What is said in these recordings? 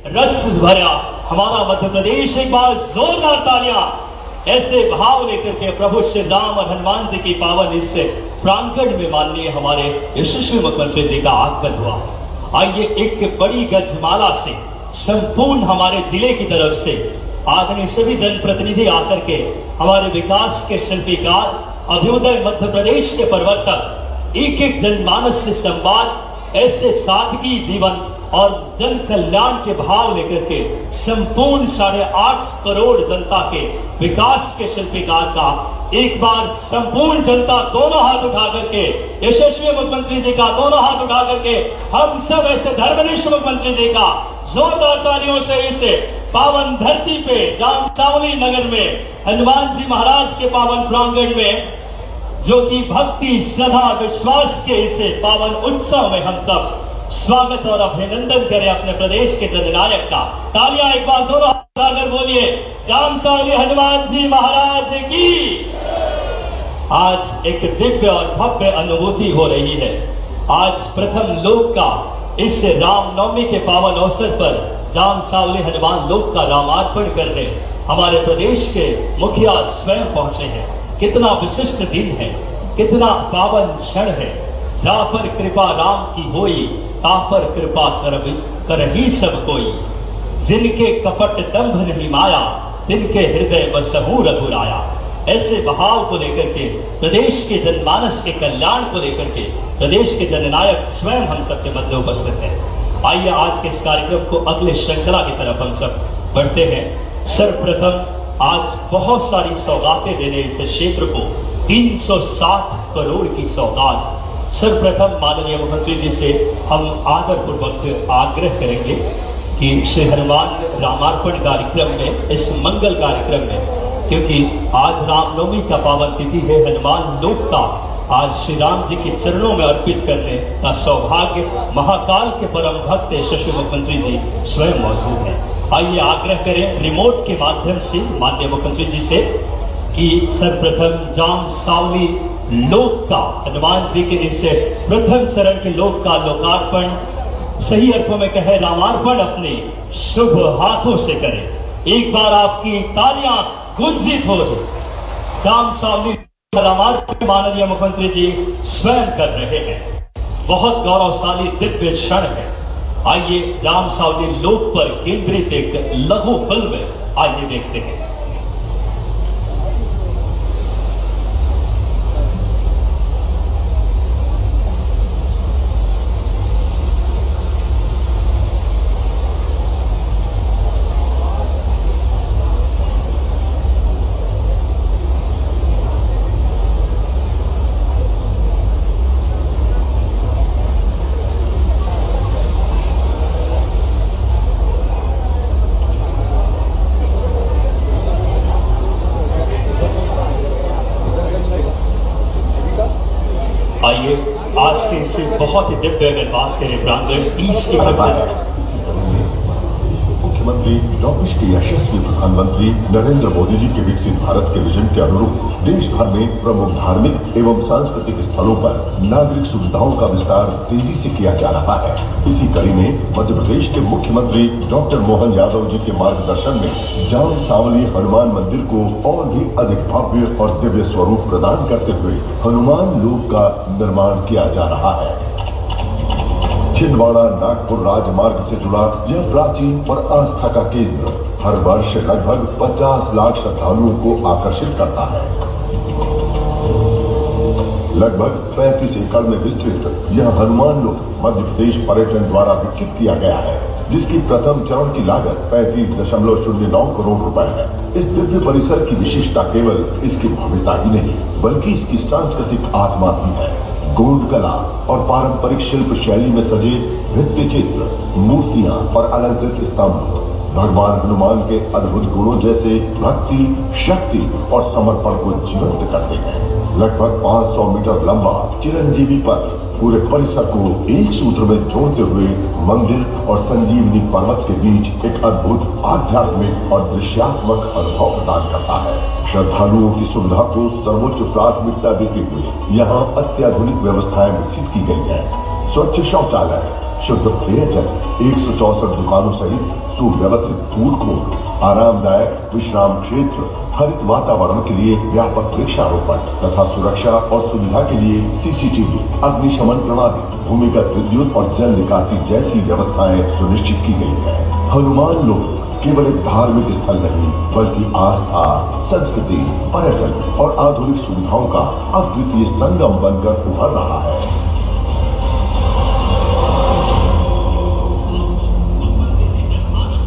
रस भरा हमारा मध्य प्रदेश। एक बार जोरदार तालियां ऐसे भाव लेकर के प्रभु श्री राम और हनुमान जी की पावन इस प्रांगण में माननीय हमारे यशस्वी मुख्यमंत्री जी का आगमन हुआ। आइए एक बड़ी गजमाला से संपूर्ण हमारे जिले की तरफ से आदरणीय सभी जनप्रतिनिधि आकर के हमारे विकास के शिल्पीकार, अभ्युदय मध्य प्रदेश के प्रवर्तक, एक एक जनमानस से संवाद, ऐसे सादगी जीवन और जन कल्याण के भाव लेकर के संपूर्ण 8.5 करोड़ जनता के विकास के शिल्पीकार का एक बार संपूर्ण जनता दोनों हाथ उठा करके, यशस्वी मुख्यमंत्री जी का दोनों हाथ उठा करके, हम सब ऐसे धर्मनिष्ठ मुख्यमंत्री जी का जोरदार तालियों से इस पावन धरती पे जामसावली नगर में हनुमान जी महाराज के पावन प्रांगण में, जो कि भक्ति, श्रद्धा, विश्वास के इस पावन उत्सव में हम सब स्वागत और अभिनंदन करें अपने प्रदेश के जननायक का। तालियां एक बार दोनों हाथ उठाकर बोलिए, जामसावली हनुमान जी महाराज की। आज एक दिव्य और भव्य अनुभूति हो रही है। आज प्रथम लोक का इस रामनवमी के पावन अवसर पर जामसावली हनुमान लोक का रामार्पण करने हमारे प्रदेश के मुखिया स्वयं पहुंचे हैं। कितना विशिष्ट दिन है, कितना पावन क्षण है। जहां पर कृपा राम की होई, ता पर कृपा करही सब कोई। जिनके कपट दंभ नहीं माया, तिनके हृदय बसहु रघुराया। ऐसे भाव को लेकर के, प्रदेश के जनमानस के कल्याण को लेकर के प्रदेश के जननायक स्वयं हम सबके मध्य उपस्थित हैं। आइए आज के इस कार्यक्रम को अगले श्रृंखला की तरफ हम सब बढ़ते हैं। सर्वप्रथम आज बहुत सारी सौगातें देने इस क्षेत्र को 360 करोड़ की सौगात। सर्वप्रथम माननीय मुख्यमंत्री जी से हम आदरपूर्वक आग्रह करेंगे कि श्री हनुमान रामार्पण कार्यक्रम में, इस मंगल कार्यक्रम में, क्योंकि आज रामनवमी का पावन तिथि है, हनुमान लोक का आज श्री राम जी के चरणों में अर्पित करने का सौभाग्य महाकाल के परम भक्त यशस्वी मुख्यमंत्री जी स्वयं मौजूद हैं। आइए आग्रह करें रिमोट के माध्यम से माननीय मुख्यमंत्री जी से कि सर्वप्रथम जामसावली लोक का, हनुमान जी के इस प्रथम चरण के लोक का लोकार्पण, सही अर्थों में कहे रामार्पण, अपने शुभ हाथों से करें। एक बार आपकी तालियां गुंजित हो। जामसावली रामार्पण माननीय मुख्यमंत्री जी स्वयं कर रहे हैं। बहुत गौरवशाली दिव्य क्षण है। आइए जामसावली लोक पर केंद्रित एक लघु फिल्म आइए देखते हैं। आइए आज के इसे बहुत ही दिव्य अगर बात करें प्रांगण 30 के मुख्यमंत्री डॉक्टर श्री यशस्वी प्रधानमंत्री नरेंद्र मोदी जी के विकसित भारत के विजन के अनुरूप देश भर में प्रमुख धार्मिक एवं सांस्कृतिक स्थलों पर नागरिक सुविधाओं का विस्तार तेजी से किया जा रहा है। इसी कड़ी में मध्य प्रदेश के मुख्यमंत्री डॉक्टर मोहन यादव जी के मार्गदर्शन में जामसावली हनुमान मंदिर को और भी अधिक भव्य और दिव्य स्वरूप प्रदान करते हुए हनुमान लोक का निर्माण किया जा रहा है। छिंदवाड़ा नागपुर राजमार्ग से जुड़ा यह प्राचीन और आस्था का केंद्र हर वर्ष लगभग 50 लाख श्रद्धालुओं को आकर्षित करता है। लगभग 35 एकड़ में विस्तृत यह हनुमान लोक मध्य प्रदेश पर्यटन द्वारा विकसित किया गया है, जिसकी प्रथम चरण की लागत 35.09 करोड़ रुपए है। इस दिव्य परिसर की विशेषता केवल इसकी भव्यता ही नहीं, बल्कि इसकी सांस्कृतिक आत्मा भी है। गोंड कला और पारंपरिक शिल्प शैली में सजे भित्ति चित्र, मूर्तियां और अलंकृत स्तंभ भगवान हनुमान के अद्भुत गुणों जैसे भक्ति, शक्ति और समर्पण को जीवंत करते हैं। लगभग 500 मीटर लंबा चिरंजीवी पथ पूरे परिसर को एक सूत्र में जोड़ते हुए मंदिर और संजीवनी पर्वत के बीच एक अद्भुत आध्यात्मिक और दृश्यात्मक अनुभव प्रदान करता है। श्रद्धालुओं की सुविधा को सर्वोच्च प्राथमिकता देते हुए यहाँ अत्याधुनिक व्यवस्थाएं विकसित की गई है। स्वच्छ शौचालय, शुद्ध पेयजल, 164 दुकानों सहित सुव्यवस्थित फूड कोर्ट, आरामदायक विश्राम क्षेत्र, हरित वातावरण के लिए व्यापक वृक्षारोपण तथा सुरक्षा और सुविधा के लिए सीसीटीवी, अग्निशमन प्रणाली, भूमिगत विद्युत और जल निकासी जैसी व्यवस्थाएं सुनिश्चित की गई है। हनुमान लोक केवल एक धार्मिक स्थल नहीं बल्कि आस्था, संस्कृति, पर्यटन और आधुनिक सुविधाओं का अद्वितीय संगम बनकर उभर रहा है।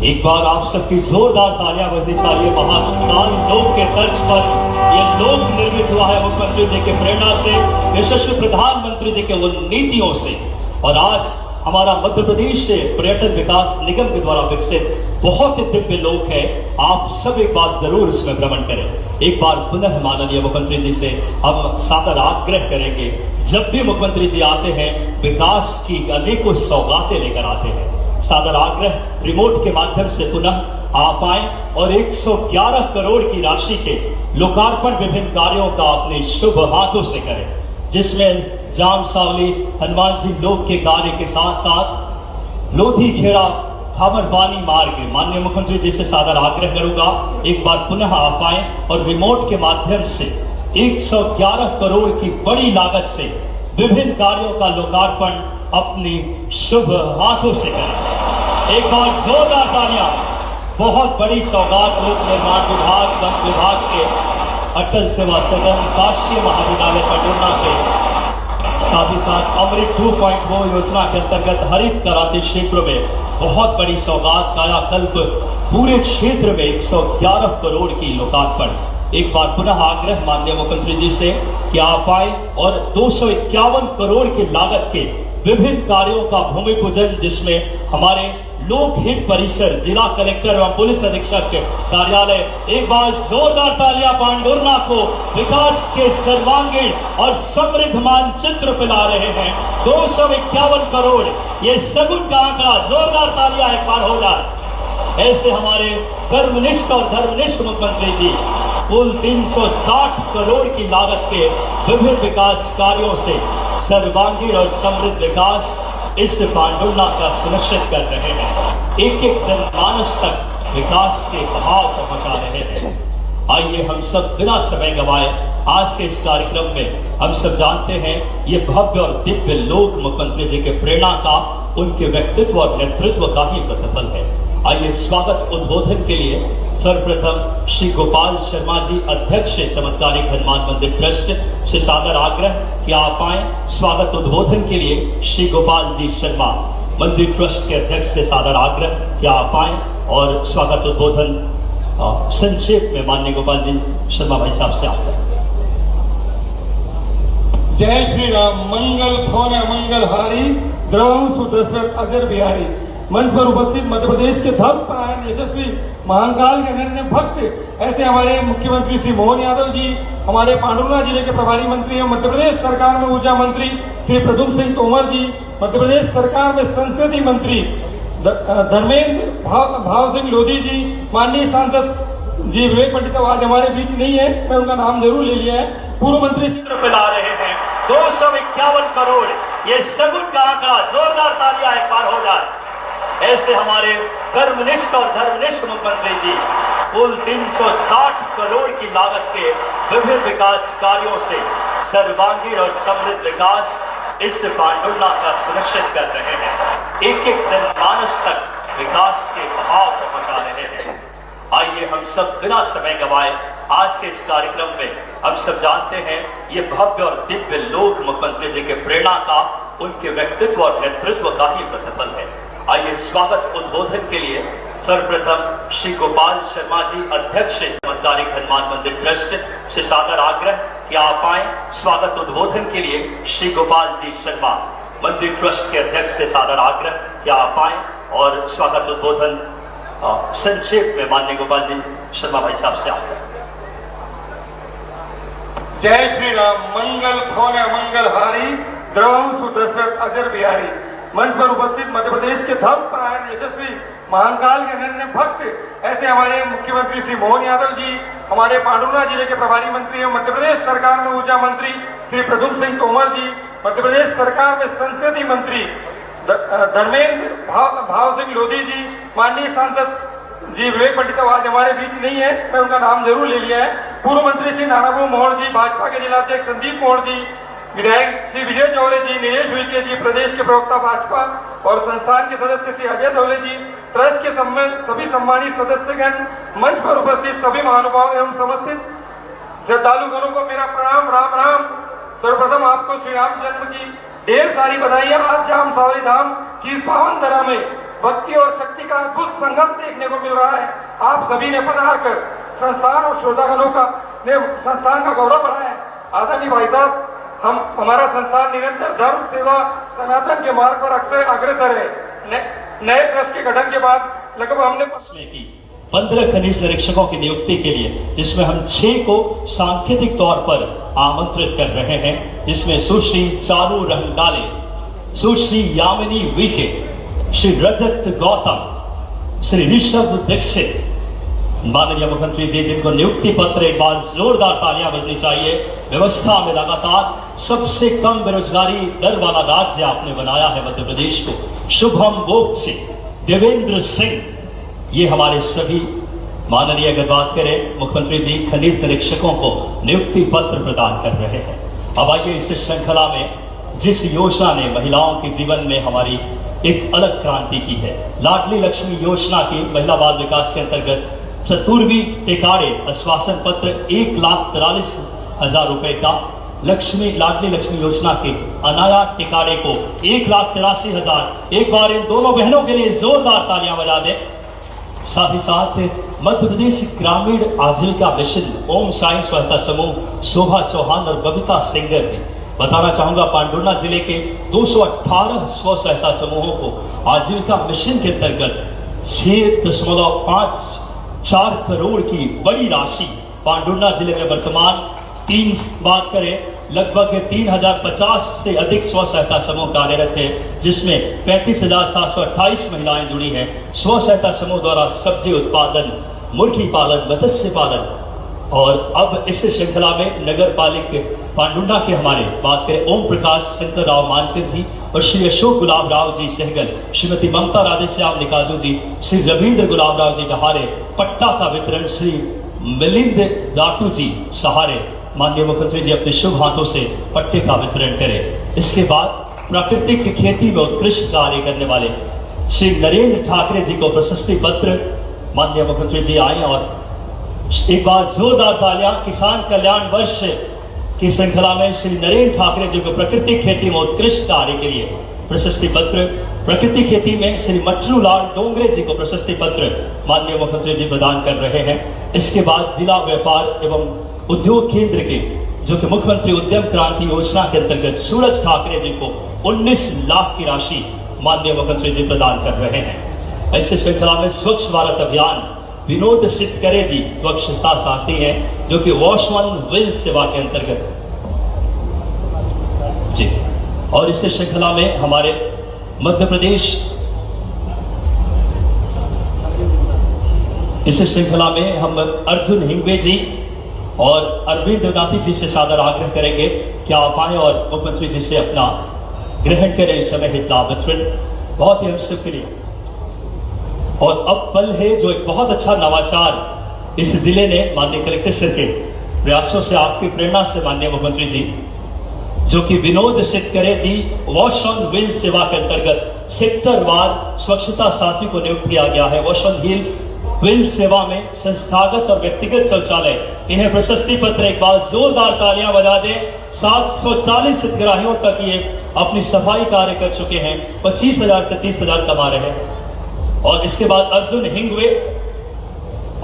एक बार आप सबकी जोरदार तालियां बजनी चाहिए। महाकाल लोक के तर्ज पर यह लोक निर्मित हुआ है मुख्यमंत्री जी के प्रेरणा से, यशस्वी प्रधानमंत्री जी के उन नीतियों से। और आज हमारा मध्य प्रदेश से पर्यटन विकास निगम के द्वारा विकसित बहुत ही दिव्य लोक है। आप सब एक बात जरूर इसमें भ्रमण करें। एक बार पुनः माननीय मुख्यमंत्री जी से हम सादर आग्रह करेंगे, जब भी मुख्यमंत्री जी आते हैं विकास की अनेकों सौगातें लेकर आते हैं। सादर आग्रह रिमोट के माध्यम से पुनः आप आए और 111 करोड़ की राशि के लोकार्पण विभिन्न कार्यों का अपने शुभ हाथों से करें, जिसमें जाम सावली हनुमान जी लोक के कार्य के साथ साथ लोधी खेड़ा थामरबानी मार्ग। माननीय मुख्यमंत्री जी से सादर आग्रह करूंगा, एक बार पुनः आप आए और रिमोट के माध्यम से 111 करोड़ की बड़ी लागत से विभिन्न कार्यों का लोकार्पण अपनी शुभ हाथों से करें। एक बार जोरदार तालियां। बहुत बड़ी सौगात लोक निर्माण विभाग, वन विभाग के अटल सेवा सदन, शासकीय महाविद्यालय पंडुरना के साथ ही साथ अमृत 2.0 योजना के अंतर्गत हरित क्रांति क्षेत्र में बहुत बड़ी सौगात कायाकल्प पूरे क्षेत्र में 111 करोड़ की लोकार्पण। एक बार पुनः आग्रह माननीय मुख्यमंत्री जी से कि आप आए और 251 करोड़ की लागत के विभिन्न कार्यों का भूमि पूजन, जिसमें हमारे लोक हित परिसर, जिला कलेक्टर एवं पुलिस अधीक्षक के कार्यालय। एक बार जोरदार तालियां पांडुरना को विकास के सर्वांगीण और समृद्ध मानचित्र पिला रहे हैं। 251 करोड़, ये सगुन का आंकड़ा। जोरदार तालियां एक बार हो जाए। ऐसे हमारे कर्मनिष्ठ और धर्मनिष्ठ मुख्यमंत्री जी कुल 360 करोड़ की लागत के विभिन्न विकास कार्यों से सर्वांगीण और समृद्ध विकास इस पांडुरना का सुनिश्चित कर रहे हैं। एक एक जनमानस तक विकास के बहाव पहुंचा रहे हैं। आइए हम सब बिना समय गंवाए आज के इस कार्यक्रम में, हम सब जानते हैं ये भव्य और दिव्य लोक मुख्यमंत्री जी के प्रेरणा का, उनके व्यक्तित्व और नेतृत्व का ही प्रतिफल है। आइए स्वागत उद्बोधन के लिए सर्वप्रथम श्री गोपाल शर्मा जी, अध्यक्ष चमत्कारिक हनुमान मंदिर ट्रस्ट से सादर आग्रह कि आप आए। स्वागत उद्बोधन के लिए श्री गोपाल जी शर्मा, मंदिर ट्रस्ट के अध्यक्ष से सादर आग्रह कि आप आए और स्वागत उद्बोधन संक्षेप में माननीय गोपाल जी शर्मा भाई साहब से आग्रह। जय श्री राम। मंगल भवन मंगल हारी, द्रवम सुदशरथ अजर बिहारी। मंच पर उपस्थित मध्य प्रदेश के धर्म परायण यशस्वी महाकाल के अनन्य भक्त ऐसे हमारे मुख्यमंत्री श्री मोहन यादव जी, हमारे पांडुरना जिले के प्रभारी मंत्री एवं मध्य प्रदेश सरकार में ऊर्जा मंत्री श्री प्रद्युम्न सिंह तोमर जी, मध्य प्रदेश सरकार में संस्कृति मंत्री धर्मेंद्र भाव सिंह लोधी जी, माननीय सांसद जी विवेक पंडित आज हमारे बीच नहीं है, मैं उनका नाम जरूर ले लिया है, पूर्व मंत्री चित्र पिला रहे हैं। 251 करोड़, ये सगुन का आंकड़ा। जोरदार तालियां एक बार हो जाए। ऐसे हमारे कर्मनिष्ठ और धर्मनिष्ठ मुख्यमंत्री जी कुल 360 करोड़ की लागत के विभिन्न विकास कार्यों से सर्वांगीण और समृद्ध विकास इस पांडुरना का सुनिश्चित कर रहे हैं। एक एक जनमानस तक विकास के बहाव पहुंचा रहे हैं। आइए हम सब बिना समय गंवाए आज के इस कार्यक्रम में, हम सब जानते हैं ये भव्य और दिव्य लोक मुख्यमंत्री जी के प्रेरणा का, उनके व्यक्तित्व और नेतृत्व का ही प्रतिफल है। आइए स्वागत उद्बोधन के लिए सर्वप्रथम श्री गोपाल शर्मा जी, अध्यक्ष चमत्कारिक हनुमान मंदिर ट्रस्ट से सादर आग्रह कि आप आए। स्वागत उद्बोधन के लिए श्री गोपाल जी शर्मा, मंदिर ट्रस्ट के अध्यक्ष से सादर आग्रह कि आप आए और स्वागत उद्बोधन संक्षेप में माननीय गोपाल जी शर्मा भाई साहब से आग्रह। जय श्री राम। मंगल भवन मंगल हारी, द्रवम सुदशरथ अजर बिहारी। मंच पर उपस्थित मध्य प्रदेश के धर्म परायण यशस्वी महाकाल के अनन्य भक्त ऐसे हमारे मुख्यमंत्री श्री मोहन यादव जी, हमारे पांडुरना जिले के प्रभारी मंत्री एवं मध्य प्रदेश सरकार में ऊर्जा मंत्री श्री प्रद्युम्न सिंह तोमर जी, मध्य प्रदेश सरकार में संस्कृति मंत्री धर्मेंद्र भाव सिंह लोधी जी, माननीय सांसद जी विवेक पंडित आज हमारे बीच नहीं है, मैं उनका नाम जरूर ले लिया है। पूर्व मंत्री श्री नानाबू मोहन जी, भाजपा के जिलाध्यक्ष संदीप मोहन जी, विधायक श्री विजय चौरे जी, नीलेश उइके जी, प्रदेश के प्रवक्ता भाजपा और संस्थान के सदस्य श्री अजय धौले जी, ट्रस्ट के सभी सम्मानित सदस्यगण, मंच पर उपस्थित सभी महानुभाव एवं समस्थित श्रद्धालुगणों को मेरा प्रणाम, राम राम। सर्वप्रथम आपको श्री राम जन्म की ढेर सारी बधाइयां। आज जाम सावली धाम की इस पावन धरा में भक्ति और शक्ति का अद्भुत संगम देखने को मिल रहा है। आप सभी ने पधार कर संस्थान और श्रोतागणों का संस्थान का गौरव बढ़ाया है। आदरणीय भाई साहब, हमारा संस्थान निरंतर धर्म सेवा सनातन के मार्ग पर अक्सर अग्रसर है। नए ट्रस्ट के गठन के बाद लगभग हमने 15 खनिज निरीक्षकों की नियुक्ति के लिए, जिसमें हम 6 को सांकेतिक तौर पर आमंत्रित कर रहे हैं, जिसमें सुश्री चारू रंगडाले, सुश्री यामिनी वीके, श्री रजत गौतम, श्री ऋषभ दीक्षित, माननीय मुख्यमंत्री जी जिनको नियुक्ति पत्र, एक बार जोरदार तालियां बजनी चाहिए। व्यवस्था में लगातार सबसे कम बेरोजगारी दर वाला राज्य आपने बनाया है मध्य प्रदेश को। शुभम बोक्सी, देवेंद्र सिंह, ये हमारे सभी माननीय, अगर बात करें मुख्यमंत्री जी खनिज निरीक्षकों को नियुक्ति पत्र प्रदान कर रहे हैं। अब आइए इस श्रृंखला में जिस योजना ने महिलाओं के जीवन में हमारी एक अलग क्रांति की है, लाडली लक्ष्मी योजना की महिला बाल विकास के अंतर्गत चतुर्वी टिकाड़े आश्वासन पत्र 1,43,000 रुपए का, लाडली लक्ष्मी योजना के अनाया टिकाड़े को 1,83,000। एक बार इन दोनों बहनों के लिए जोरदार तालियां बजा दें। साथ ही साथ मध्य प्रदेश ग्रामीण आजीविका मिशन ओम साई स्वच्छता समूह शोभा चौहान और बबीता सिंगर जी, बताना चाहूंगा पांडुर्ना जिले के 218 स्व सहायता समूहों को आजीविका मिशन के अंतर्गत 6.54 करोड़ की बड़ी राशि पांडुर्ना जिले में वर्तमान बात करें लगभग 3,050 से अधिक स्व सहायता समूह कार्यरत है, जिसमें 35,728 महिलाएं जुड़ी हैं। स्व सहायता समूह द्वारा सब्जी उत्पादन, मुर्गी पालन, मत्स्य पालन, और अब इस श्रृंखला में नगर पालिक पांडुर्ना के हमारे बात करें ओम प्रकाश शंकर राव मानकर जी और श्री अशोक गुलाब राव जी सहगल, श्रीमती ममता राधेश्याम निकाजू जी, श्री रविंद्र गुलाब राव जी डहारे, पट्टा का वितरण श्री मिलिंद जाटू जी सहारे। माननीय मुख्यमंत्री जी अपने शुभ हाथों से पट्टे का वितरण करें। इसके बाद प्राकृतिक खेती में उत्कृष्ट कार्य करने वाले श्री नरेंद्र ठाकरे जी को प्रशस्ति पत्र, माननीय मुख्यमंत्री जी आए और एक बार जोरदार तालियां। किसान कल्याण वर्ष की श्रृंखला में श्री नरेंद्र ठाकरे जी को प्राकृतिक खेती में उत्कृष्ट कार्य के लिए प्रशस्ति पत्र, प्राकृतिक खेती में श्री मचलू लाल डोंगरे जी को प्रशस्ति पत्र माननीय मुख्यमंत्री जी प्रदान कर रहे हैं। इसके बाद जिला व्यापार एवं उद्योग केंद्र के जो कि मुख्यमंत्री उद्यम क्रांति योजना के अंतर्गत सूरज ठाकरे जी को 19 लाख की राशि माननीय मुख्यमंत्री जी प्रदान कर रहे हैं। ऐसे श्रृंखला में स्वच्छ भारत अभियान विनोद सितकरे जी स्वच्छता साथी हैं, जो कि वॉश वन विल सेवा के अंतर्गत जी, और इस श्रृंखला में हमारे मध्य प्रदेश, इस श्रृंखला में हम अर्जुन हिंगवे जी और अरविंद नाथी जी से सादर आग्रह करेंगे कि आप आए और मुख्यमंत्री जी से अपना ग्रहण करें इस समय हितलाभ वितरण, बहुत ही हम सबके लिए। और अब पल है जो एक बहुत अच्छा नवाचार इस जिले ने माननीय कलेक्टर सर के प्रयासों से, आपकी प्रेरणा से माननीय मुख्यमंत्री जी, जो कि विनोद सितकरे जी वॉश ऑन व्हील सेवा के अंतर्गत सेक्टरवार स्वच्छता साथी को नियुक्त किया गया है। वॉश ऑन व्हील सेवा में संस्थागत और व्यक्तिगत शौचालय, इन्हें प्रशस्ति पत्र, एक बार जोरदार तालियां बजा दें। 740 हितग्राहियों तक ये अपनी सफाई कार्य कर चुके हैं, 25,000 से 30,000 कमा रहे हैं। और इसके बाद अर्जुन हिंगवे,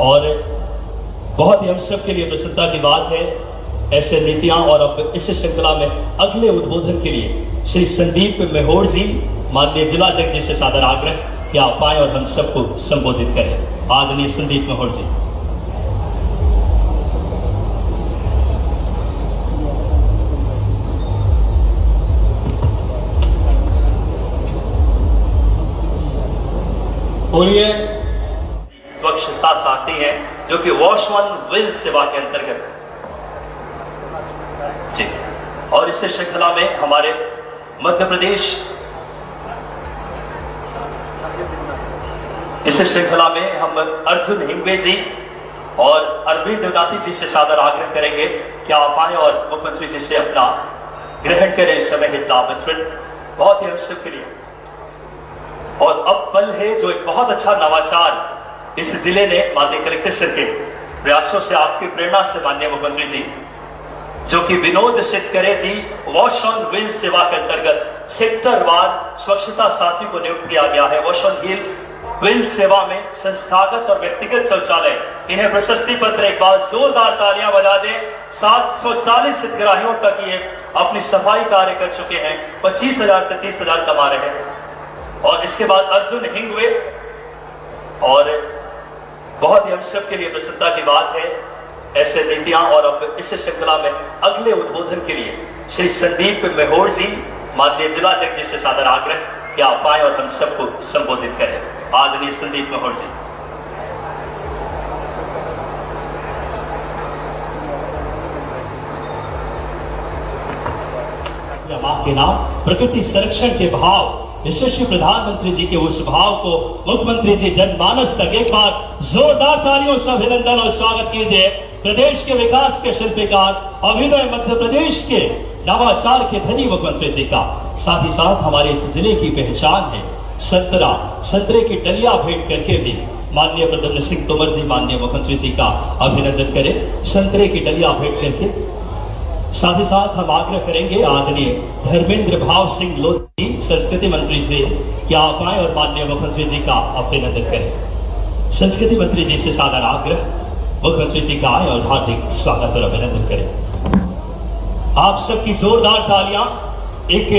और बहुत ही हम सब के लिए प्रसन्नता की बात है ऐसे नीतियां। और अब इस श्रृंखला में अगले उद्बोधन के लिए श्री संदीप मेहोर जी, माननीय जिलाध्यक्ष जी से सादर आग्रह कि आप आए और हम सबको संबोधित करें। आदरणीय संदीप मेहोर जी। बोलिए। स्वच्छता साथी है जो कि वॉश वन विल सेवा के अंतर्गत जी, और इस श्रृंखला में हमारे मध्य प्रदेश इस श्रृंखला में हम अर्जुन हिंगवे जी और अरविंद देवनाथी जी से सादर आग्रह करेंगे कि आप आए और मुख्यमंत्री जी से अपना ग्रहण करें इस समय हित आमंत्रण, बहुत ही हम सबके लिए। और अब पल है जो एक बहुत अच्छा नवाचार इस जिले ने माननीय कलेक्टर सर के प्रयासों से, आपकी प्रेरणा से माननीय मुख्यमंत्री जी, जो कि विनोद सिद्धकरे जी वॉश ऑन व्हील सेवा के अंतर्गत सेक्टरवार स्वच्छता साथी को नियुक्त किया गया है। वॉश ऑन व्हील सेवा में संस्थागत और व्यक्तिगत शौचालय, इन्हें प्रशस्ति पत्र एक बार जोरदार तालियां बजा दें। 740 हितग्राहियों तक ये अपनी सफाई कार्य कर चुके हैं, 25,000 से 30,000 कमा रहे हैं। और इसके बाद अर्जुन हिंगवे, और बहुत ही हम सब के लिए प्रसन्नता की बात है ऐसे नीतियां। और अब इस श्रृंखला में अगले उद्बोधन के लिए श्री संदीप मेहोर जी, माननीय जिलाध्यक्ष जी से सादर आग्रह कि आप आए और हम सबको संबोधित करें। आदरणीय संदीप मेहोर जी। मां के नाम प्रकृति संरक्षण के भाव, यशस्वी प्रधानमंत्री जी के उस भाव को मुख्यमंत्री जी जनमानस तक एक बार जोरदार तालियों से अभिनंदन और स्वागत कीजिए। प्रदेश के विकास के शिल्पकार, अभिनय मध्य प्रदेश के नवाचार के धनी मुख्यमंत्री जी का, साथ ही साथ हमारे इस जिले की पहचान है संतरा, संतरे की डलिया भेंट करके भी माननीय प्रद्युम्न सिंह तोमर जी माननीय मुख्यमंत्री जी का अभिनंदन करें संतरे की डलिया भेंट करके। साथ ही साथ हम आग्रह करेंगे आदरणीय धर्मेंद्र भाव सिंह लोधी संस्कृति मंत्री से कि आप आए और माननीय मुख्यमंत्री जी का अभिनंदन करें। संस्कृति मंत्री जी से सादर आग्रह, मुख्यमंत्री जी का आए और हार्दिक स्वागत और अभिनंदन करें। आप सबकी जोरदार तालियां। एक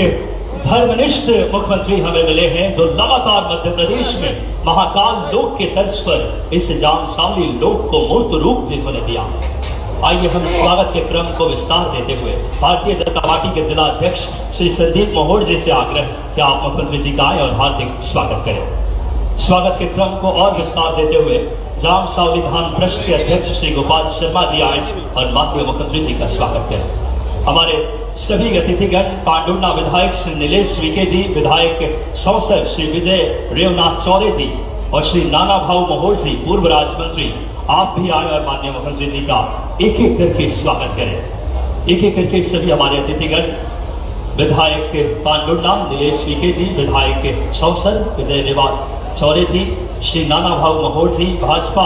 धर्मनिष्ठ मुख्यमंत्री हमें मिले हैं जो लगातार मध्य प्रदेश में महाकाल लोक के तर्ज पर इस जामसावली लोक को मूर्त रूप जिन्होंने दिया। आइए हम स्वागत के क्रम को विस्तार देते हुए भारतीय जनता पार्टी के जिला अध्यक्ष श्री संदीप मेहोर जी से आग्रह कि आप मुख्यमंत्री जी का आए और हार्दिक स्वागत करें। स्वागत के क्रम को और विस्तार देते हुए जामसावली विधान परिषद के अध्यक्ष श्री गोपाल शर्मा जी आए और माननीय मुख्यमंत्री जी का स्वागत करें। हमारे सभी अतिथिगण, पांडुर्ना विधायक श्री नीलेश विके जी, विधायक सौसर श्री विजय रेवनाथ चौरे जी और श्री नाना भाऊ मेहोर जी पूर्व राज्य मंत्री, आप भी आए और माननीय मुख्यमंत्री जी का एक एक करके स्वागत करें। एक एक करके सभी हमारे अतिथिगण, विधायक पांडुर्ना नीलेश विके जी, विधायक सौसर विजय रेवनाथ चौरे जी, श्री नाना भाऊ मेहोर जी, भाजपा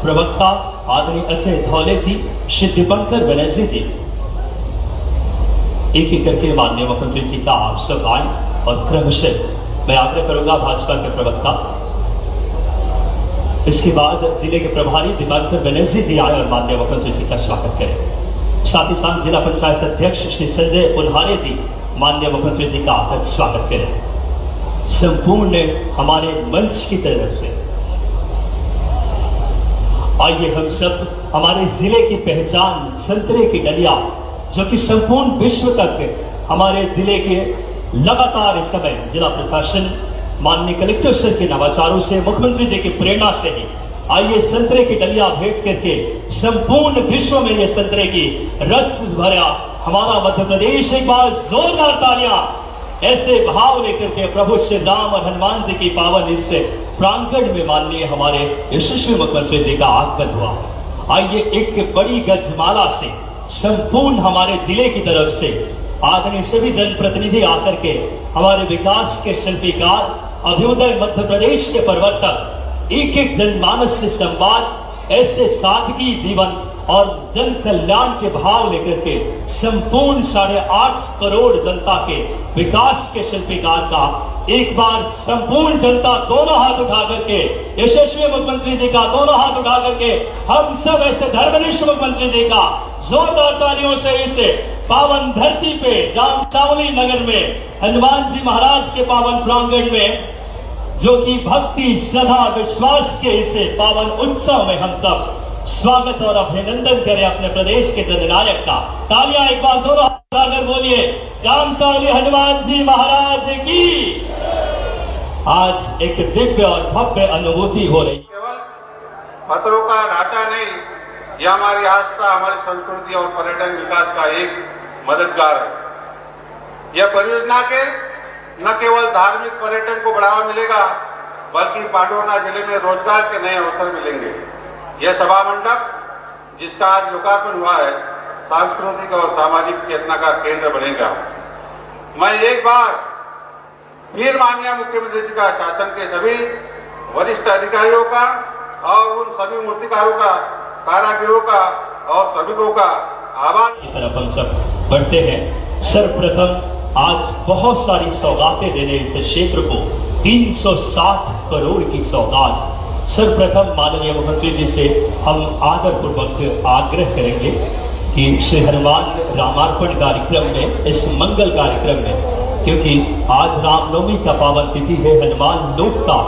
प्रवक्ता आदरणीय अजय धौले जी, श्री दीपंकर बनर्जी जी, एक एक करके माननीय मुख्यमंत्री जी का आप सब आए। और क्रमशः मैं आग्रह करूंगा भाजपा के प्रवक्ता, इसके बाद जिले के प्रभारी दीपंकर बनर्जी जी आए और माननीय मुख्यमंत्री जी का स्वागत करें। साथ ही साथ जिला पंचायत अध्यक्ष श्री संजय उन्हारे जी माननीय मुख्यमंत्री जी का आकर स्वागत करें। संपूर्ण हमारे मंच की तरफ से आइए हम सब हमारे जिले की पहचान संतरे की डलिया, जो कि संपूर्ण विश्व तक हमारे जिले के लगातार इस समय जिला प्रशासन माननीय कलेक्टर सर के नवाचारों से, मुख्यमंत्री जी की प्रेरणा से ही आइए संतरे की डलिया भेंट करके संपूर्ण विश्व में ये संतरे की रस भरा हमारा मध्य प्रदेश एक बार जोरदार तालियां ऐसे भाव लेकर के प्रभु श्री राम और हनुमान जी की पावन इस प्रांगण में माननीय हमारे यशस्वी मुख्यमंत्री जी का आगमन हुआ। आइए एक बड़ी गजमाला से संपूर्ण हमारे जिले की तरफ से आदरणीय सभी जनप्रतिनिधि आकर के हमारे विकास के शिल्पकार, अभ्युदय मध्य प्रदेश के प्रवर्तक, एक एक जनमानस से संवाद, ऐसे सादगी जीवन और जन कल्याण के भाव लेकर के संपूर्ण 8.5 करोड़ जनता के विकास के शिल्पकार का एक बार संपूर्ण जनता दोनों हाथ उठा करके यशस्वी मुख्यमंत्री जी का दोनों हाथ उठा करके हम सब ऐसे धर्मनिष्ठ मुख्यमंत्री जी का जोरदार तालियों से इस पावन धरती पे जामसावली नगर में हनुमान जी महाराज के पावन प्रांगण में, जो कि भक्ति श्रद्धा विश्वास के इस पावन उत्सव में हम सब स्वागत और अभिनंदन करें अपने प्रदेश के जननायक का। तालियां एक बार दोनों हाथ बोलिए, जामसावली हनुमान जी महाराज की। आज एक दिव्य और भव्य अनुभूति हो रही। केवल पत्रों का ढांचा नहीं, यह हमारी आस्था, हमारी संस्कृति और पर्यटन विकास का एक मददगार है। यह परियोजना के न केवल धार्मिक पर्यटन को बढ़ावा मिलेगा, बल्कि पांडवना जिले में रोजगार के नए अवसर मिलेंगे। यह सभा मंडप जिसका आज लोकार्पण हुआ है, सांस्कृतिक और सामाजिक चेतना का केंद्र बनेगा। मैं एक बार फिर माननीय मुख्यमंत्री जी का शासन के सभी वरिष्ठ अधिकारियों का और उन सभी मूर्तिकारों का, कारागिरों का और श्रमिकों का आभार की तरफ हम सब बढ़ते हैं। सर्वप्रथम आज बहुत सारी सौगातें देने इस क्षेत्र को 360 करोड़ की सौगात। सर्वप्रथम माननीय मुख्यमंत्री जी से हम आदरपूर्वक आग्रह करेंगे कि श्री हनुमान रामार्पण कार्यक्रम में, इस मंगल कार्यक्रम में, क्योंकि आज रामनवमी का पावन तिथि है, हनुमान लोक का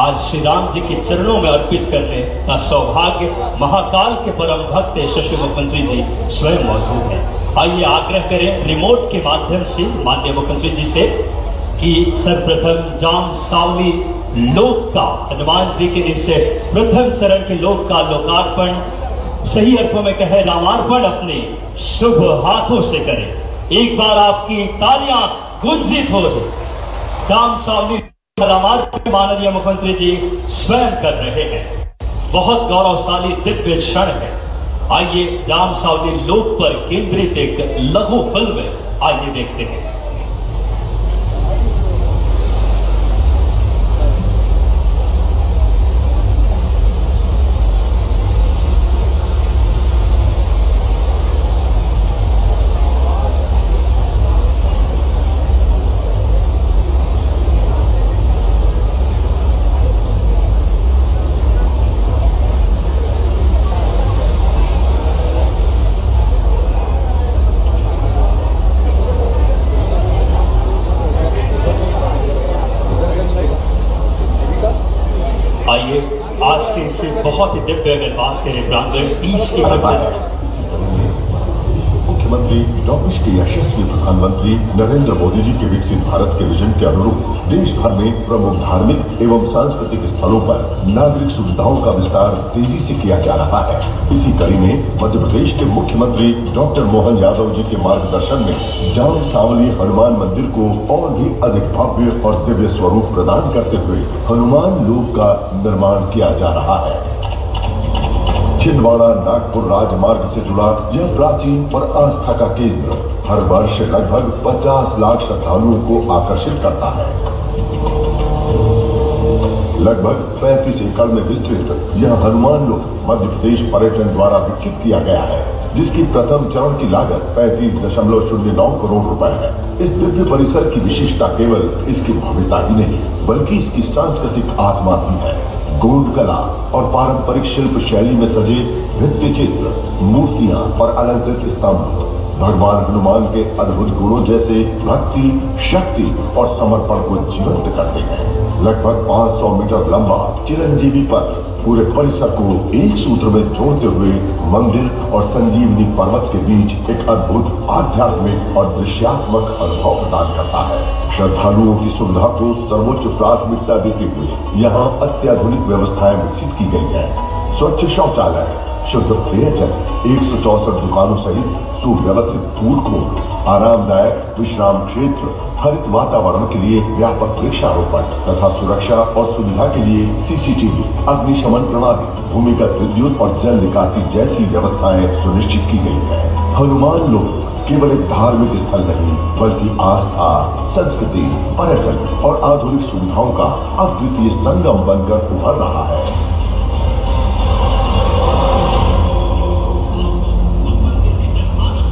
आज श्री राम जी के चरणों में अर्पित करने का सौभाग्य महाकाल के परम भक्त यशस्वी मुख्यमंत्री जी स्वयं मौजूद हैं। आइए आग्रह करें रिमोट के माध्यम से माननीय मुख्यमंत्री जी से कि सर्वप्रथम जाम सावली लोक का, हनुमान जी के इस प्रथम चरण के लोक का लोकार्पण, सही अर्थों में कहे रामार्पण, अपने शुभ हाथों से करें। एक बार आपकी तालियां गुंजित हो जाए। जाम सावली रामार्पण माननीय मुख्यमंत्री जी स्वयं कर रहे हैं। बहुत गौरवशाली दिव्य क्षण है। आइए जाम सावली लोक पर केंद्रित एक लघु फिल्म आइए देखते हैं। आइए आज के इसे बहुत ही दिव्य अगर बात करें प्रांगण 30 के मुख्यमंत्री डॉक्टर के यशस्वी प्रधानमंत्री नरेंद्र मोदी जी के विकसित भारत के विजन के अनुरूप देश भर में प्रमुख धार्मिक एवं सांस्कृतिक स्थलों पर नागरिक सुविधाओं का विस्तार तेजी से किया जा रहा है। इसी कड़ी में मध्य प्रदेश के मुख्यमंत्री डॉक्टर मोहन यादव जी के मार्गदर्शन में जाम सावली हनुमान मंदिर को और भी अधिक भव्य और दिव्य स्वरूप प्रदान करते हुए हनुमान लोक का निर्माण किया जा रहा है। छिंदवाड़ा नागपुर राजमार्ग से जुड़ा यह प्राचीन और आस्था का केंद्र हर वर्ष लगभग 50 लाख श्रद्धालुओं को आकर्षित करता है। लगभग 35 एकड़ में विस्तृत यह हनुमान लोक मध्य प्रदेश पर्यटन द्वारा विकसित किया गया है, जिसकी प्रथम चरण की लागत 35.09 करोड़ रुपए है। इस दिव्य परिसर की विशेषता केवल इसकी भव्यता ही नहीं, बल्कि इसकी सांस्कृतिक आत्मा भी है। गोंड कला और पारंपरिक शिल्प शैली में सजे भित्ति चित्र, मूर्तियां और अलंकृत स्तंभ भगवान हनुमान के अद्भुत गुणों जैसे भक्ति, शक्ति और समर्पण को जीवंत करते हैं। लगभग 500 मीटर लंबा चिरंजीवी पथ पूरे परिसर को एक सूत्र में जोड़ते हुए मंदिर और संजीवनी पर्वत के बीच एक अद्भुत आध्यात्मिक और दृश्यात्मक अनुभव प्रदान करता है। श्रद्धालुओं की सुविधा को सर्वोच्च प्राथमिकता देते हुए यहाँ अत्याधुनिक व्यवस्थाएं विकसित की गई है। स्वच्छ शौचालय, शुद्ध पेयजल, 164 दुकानों सहित सुव्यवस्थित फूड कोर्ट, आरामदायक विश्राम क्षेत्र, हरित वातावरण के लिए व्यापक वृक्षारोपण तथा सुरक्षा और सुविधा के लिए सीसीटीवी, अग्निशमन प्रणाली, भूमिगत विद्युत और जल निकासी जैसी व्यवस्थाएं सुनिश्चित की गई है। हनुमान लोक केवल एक धार्मिक स्थल नहीं, बल्कि आस्था, संस्कृति, पर्यटन और आधुनिक सुविधाओं का अद्वितीय संगम बनकर उभर रहा है।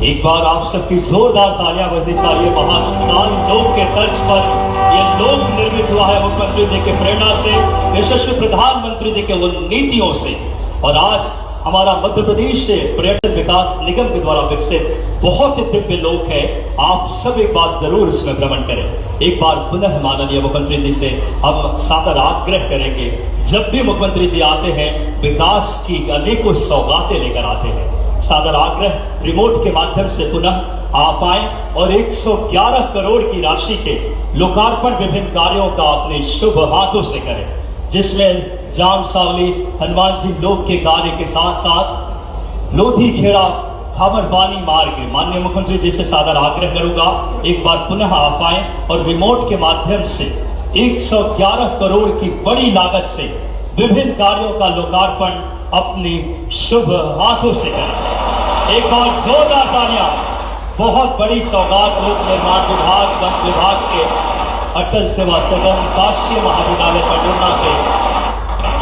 एक बार आप सबकी जोरदार तालियां बजनी चाहिए। महाकाल लोक के तर्ज पर यह लोक निर्मित हुआ है मुख्यमंत्री जी के प्रेरणा से, यशस्वी प्रधानमंत्री जी के उन नीतियों से। और आज हमारा मध्य प्रदेश से पर्यटन विकास निगम के द्वारा विकसित बहुत ही दिव्य लोक है। आप सब एक बात जरूर इसमें भ्रमण करें। एक बार पुनः माननीय मुख्यमंत्री जी से हम सादर आग्रह करेंगे, जब भी मुख्यमंत्री जी आते हैं विकास की अनेकों सौगातें लेकर आते हैं। सादर आग्रह रिमोट के माध्यम से पुनः आप आए और 111 करोड़ की राशि के लोकार्पण विभिन्न कार्यों का अपने शुभ हाथों से करें, जिसमें जाम सावली हनुमान जी लोक के कार्य के साथ साथ लोधी खेड़ा खामरबानी मार्ग माननीय मुख्यमंत्री जी से सादर आग्रह करूंगा, एक बार पुनः आप आए और रिमोट के माध्यम से 111 करोड़ की बड़ी लागत से विभिन्न कार्यों का लोकार्पण अपनी शुभ हाथों से करें। एक और जोरदार तालियां। बहुत बड़ी सौगात लोक निर्माण विभाग, वन विभाग के, अटल सेवा सदन, शासकीय महाविद्यालय पंडुर्ना के,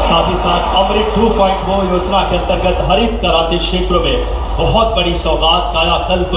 साथ ही साथ अमृत 2.0 योजना के अंतर्गत हरित क्रांति क्षेत्र में बहुत बड़ी सौगात कायाकल्प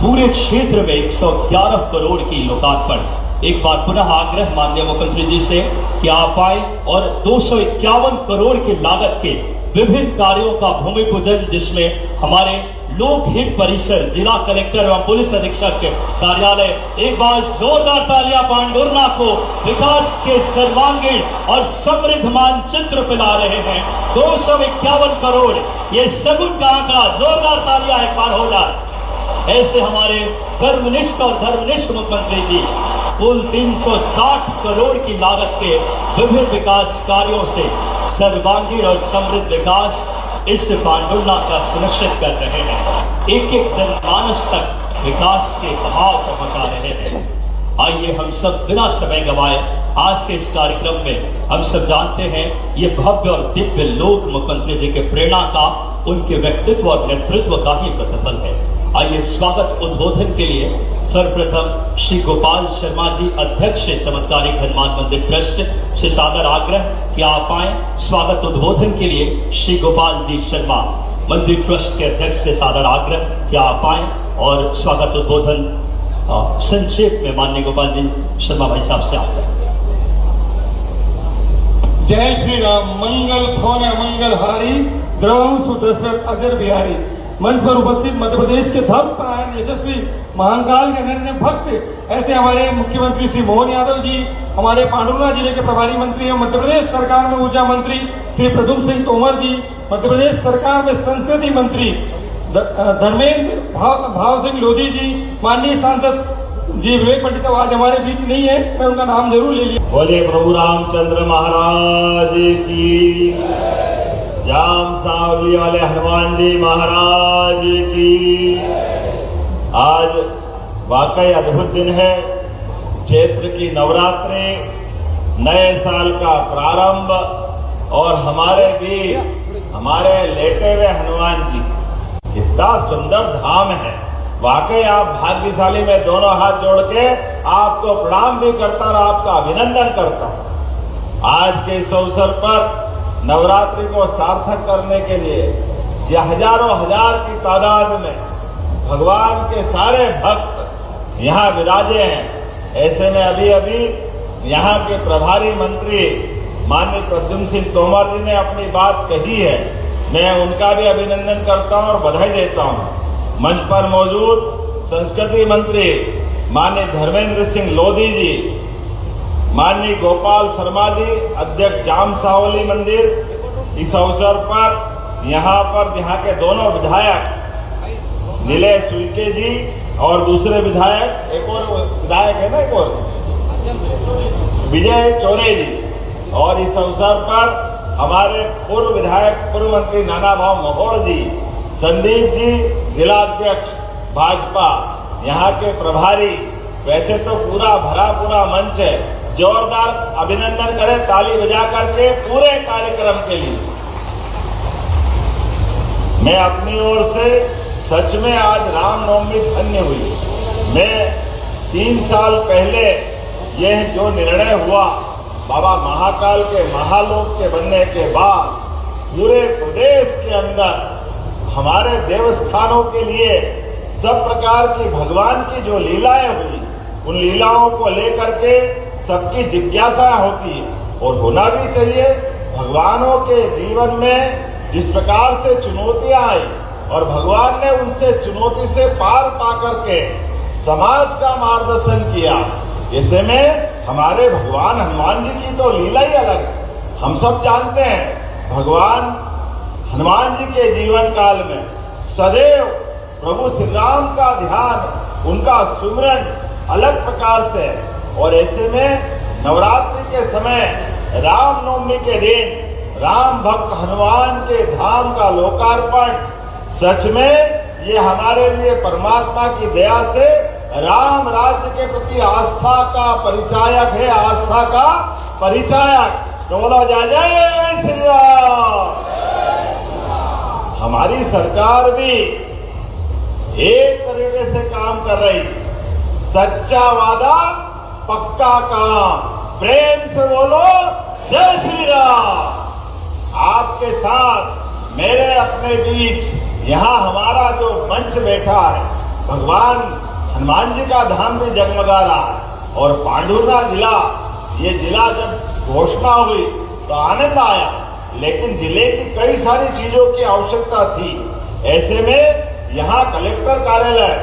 पूरे क्षेत्र में 111 करोड़ की लोकार्पण। एक बार पुनः आग्रह माननीय मुख्यमंत्री जी से कि आप आए और 251 करोड़ की लागत के विभिन्न कार्यों का भूमि पूजन, जिसमें हमारे लोक हित परिसर, जिला कलेक्टर एवं पुलिस अधीक्षक के कार्यालय, एक बार जोरदार तालियां पांडुर्ना को विकास के सर्वांगीण और समृद्ध मानचित्र पिला रहे हैं। 251 करोड़, ये सगुन का आंकड़ा, जोरदार तालियां एक बार हो जाए। ऐसे हमारे धर्मनिष्ठ और धर्मनिष्ठ मुख्यमंत्री जी कुल 360 करोड़ की लागत के विभिन्न विकास कार्यों से सर्वांगीण और समृद्ध विकास इस पांडुर्ना का सुनिश्चित कर रहे हैं। एक एक जनमानस तक विकास के बहाव पहुंचा रहे हैं। आइए हम सब बिना समय गवाए आज के इस कार्यक्रम में, हम सब जानते हैं ये भव्य और दिव्य लोक मुख्यमंत्री जी के प्रेरणा का, उनके व्यक्तित्व और नेतृत्व का ही प्रतिफल है। आइए स्वागत उद्बोधन के लिए सर्वप्रथम श्री गोपाल शर्मा जी, अध्यक्ष चमत्कारिक हनुमान मंदिर ट्रस्ट, से सादर आग्रह कि आप आए। स्वागत उद्बोधन के लिए श्री गोपाल जी शर्मा, मंदिर ट्रस्ट के अध्यक्ष, से सादर आग्रह कि आप आए और स्वागत उद्बोधन संक्षेप में माननीय गोपाल जी शर्मा भाई साहब से आग्रह। जय श्री राम। मंगल भवन मंगलहारी, द्रवम सुदशरथ अजर बिहारी। मंच पर उपस्थित मध्य प्रदेश के धर्म परायण यशस्वी महाकाल के अनन्य भक्त, ऐसे हमारे मुख्यमंत्री श्री मोहन यादव जी, हमारे पांडुर्ना जिले के प्रभारी मंत्री एवं मध्य प्रदेश सरकार में ऊर्जा मंत्री श्री प्रद्युम्न सिंह तोमर जी, मध्य प्रदेश सरकार में संस्कृति मंत्री धर्मेंद्र भाव सिंह लोधी जी, माननीय सांसद जी विवेक पंडित आज हमारे बीच नहीं है, मैं उनका नाम जरूर ले लिया। बोले प्रभु रामचंद्र महाराज की, जाम सावली वाले हनुमान जी महाराज की। आज वाकई अद्भुत दिन है। चैत्र की नवरात्रि, नए साल का प्रारंभ, और हमारे बीच हमारे लेटे हुए हनुमान जी, कितना सुंदर धाम है। वाकई आप भाग्यशाली, में दोनों हाथ जोड़ के आपको प्रणाम भी करता और आपका अभिनंदन करता हूं। आज के इस अवसर पर नवरात्रि को सार्थक करने के लिए ये हजारों हजार की तादाद में भगवान के सारे भक्त यहाँ विराजे हैं। ऐसे में अभी अभी यहाँ के प्रभारी मंत्री माननीय प्रद्युम्न सिंह तोमर जी ने अपनी बात कही है, मैं उनका भी अभिनंदन करता हूँ और बधाई देता हूँ। मंच पर मौजूद संस्कृति मंत्री माननीय धर्मेंद्र सिंह लोधी जी, माननीय गोपाल शर्मा जी, अध्यक्ष जाम सावली मंदिर, इस अवसर पर यहाँ के दोनों विधायक नीलेश उइके जी और दूसरे विधायक, एक और विधायक है ना, एक और विजय चौरे जी, और इस अवसर पर हमारे पूर्व विधायक पूर्व मंत्री नाना भाव महोर जी, संदीप जी जिलाध्यक्ष भाजपा, यहाँ के प्रभारी। वैसे तो पूरा भरा पूरा मंच है, जोरदार अभिनंदन करें ताली बजा करके पूरे कार्यक्रम के लिए। मैं अपनी ओर से सच में आज रामनवमी धन्य हुई। मैं 3 साल पहले यह जो निर्णय हुआ बाबा महाकाल के महालोक के बनने के बाद, पूरे प्रदेश के अंदर हमारे देवस्थानों के लिए सब प्रकार की भगवान की जो लीलाएं हुई, उन लीलाओं को लेकर के सबकी जिज्ञासा होती है और होना भी चाहिए। भगवानों के जीवन में जिस प्रकार से चुनौतियां आई और भगवान ने उनसे चुनौती से पार पा करके समाज का मार्गदर्शन किया, ऐसे में हमारे भगवान हनुमान जी की तो लीला ही अलग है। हम सब जानते हैं भगवान हनुमान जी के जीवन काल में सदैव प्रभु श्री राम का ध्यान, उनका सुमिरन अलग प्रकार से, और ऐसे में नवरात्रि के समय रामनवमी के दिन राम भक्त हनुमान के धाम का लोकार्पण, सच में ये हमारे लिए परमात्मा की दया से राम राज्य के प्रति आस्था का परिचायक है, आस्था का परिचायक। तो बोलो जय जय श्री राम। हमारी सरकार भी एक तरीके से काम कर रही, सच्चा वादा पक्का काम। प्रेम से बोलो जय श्री राम। आपके साथ मेरे अपने बीच यहाँ हमारा जो मंच बैठा है, भगवान हनुमान जी का धाम भी जगमगा रहा है। और पांडुरना जिला, ये जिला जब घोषणा हुई तो आनंद आया, लेकिन जिले की कई सारी चीजों की आवश्यकता थी। ऐसे में यहाँ कलेक्टर कार्यालय,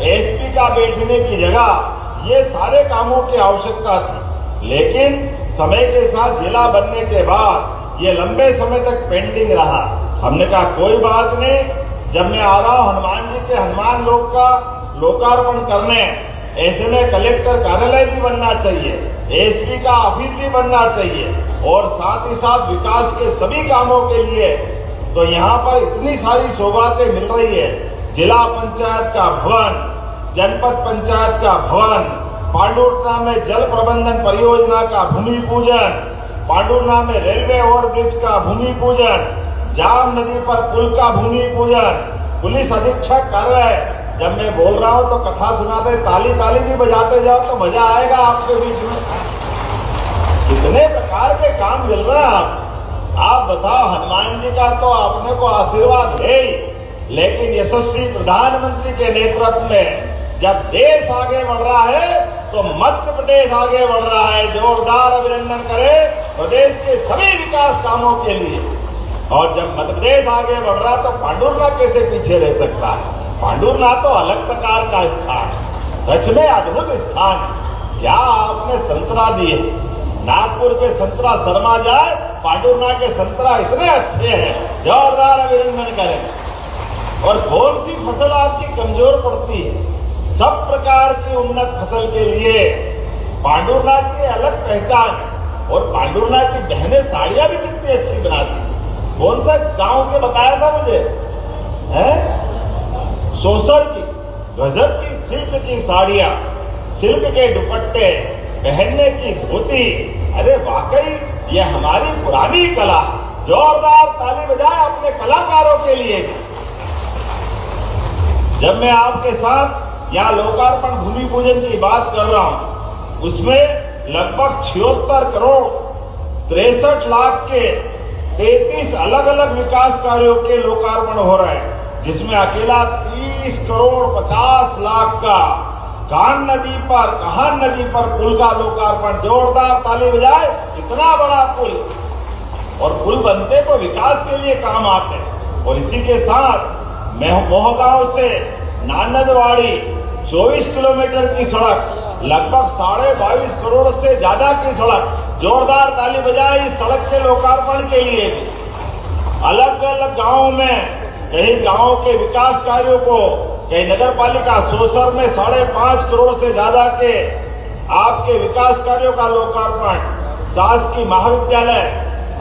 एसपी का बैठने की जगह, ये सारे कामों की आवश्यकता थी। लेकिन समय के साथ जिला बनने के बाद ये लंबे समय तक पेंडिंग रहा। हमने कहा कोई बात नहीं, जब मैं आ रहा हूं हनुमान जी के हनुमान लोक का लोकार्पण करने, ऐसे में कलेक्टर कार्यालय भी बनना चाहिए, एसपी का ऑफिस भी बनना चाहिए, और साथ ही साथ विकास के सभी कामों के लिए तो यहाँ पर इतनी सारी सौगातें मिल रही है। जिला पंचायत का भवन, जनपद पंचायत का भवन, पांडुरना में जल प्रबंधन परियोजना का भूमि पूजन, पांडुरना में रेलवे ओवरब्रिज का भूमि पूजन, जाम नदी पर पुल का भूमि पूजन, पुलिस अधीक्षक कार्यालय। जब मैं बोल रहा हूं तो कथा सुनाते, ताली ताली भी बजाते जाओ तो मजा आएगा आपके बीच में। कितने प्रकार के काम मिल रहे हैं। आप बताओ, हनुमान जी का तो आपने को आशीर्वाद है ही, लेकिन यशस्वी प्रधानमंत्री के नेतृत्व में जब देश आगे बढ़ रहा है तो मध्य प्रदेश आगे बढ़ रहा है। जोरदार अभिनंदन करें प्रदेश के सभी विकास कामों के लिए। और जब मध्य प्रदेश आगे बढ़ रहा तो पांडुरना कैसे पीछे रह सकता है। पांडुरना तो अलग प्रकार का स्थान, सच में अद्भुत स्थान। क्या आपने संतरा दिए, नागपुर के संतरा शर्मा जाए, पांडुरना के संतरा इतने अच्छे हैं, जोरदार अभिनंदन करें। और कौन सी फसल आपकी कमजोर पड़ती है, सब प्रकार की उन्नत फसल के लिए पांडुरना की अलग पहचान है। और पांडुरना की बहनें साड़ियां भी कितनी अच्छी बनाती। कौन सा गांव के बताया था मुझे, है सोसर की, गजब की सिल्क की साड़ियां, सिल्क के दुपट्टे, पहनने की धोती। अरे वाकई ये हमारी पुरानी कला। जोरदार ताली बजाए अपने कलाकारों के लिए। जब मैं आपके साथ यहाँ लोकार्पण भूमि पूजन की बात कर रहा हूं, उसमें लगभग 76 करोड़ 63 लाख के 33 अलग अलग विकास कार्यों के लोकार्पण हो रहे हैं, जिसमें अकेला 30 करोड़ 50 लाख का कान नदी पर पुल का लोकार्पण। जोरदार ताली बजाए, इतना बड़ा पुल। और पुल बनते तो विकास के लिए काम आते हैं। और इसी के साथ मोहगांव से नानदवाड़ी 24 किलोमीटर की सड़क, लगभग 22.5 करोड़ से ज्यादा की सड़क। जोरदार ताली बजाए इस सड़क के लोकार्पण के लिए। अलग अलग गांवों में कई गांवों के विकास कार्यों को, कई नगर पालिका सोसर में 5.5 करोड़ से ज्यादा के आपके विकास कार्यों का लोकार्पण। शासकीय महाविद्यालय,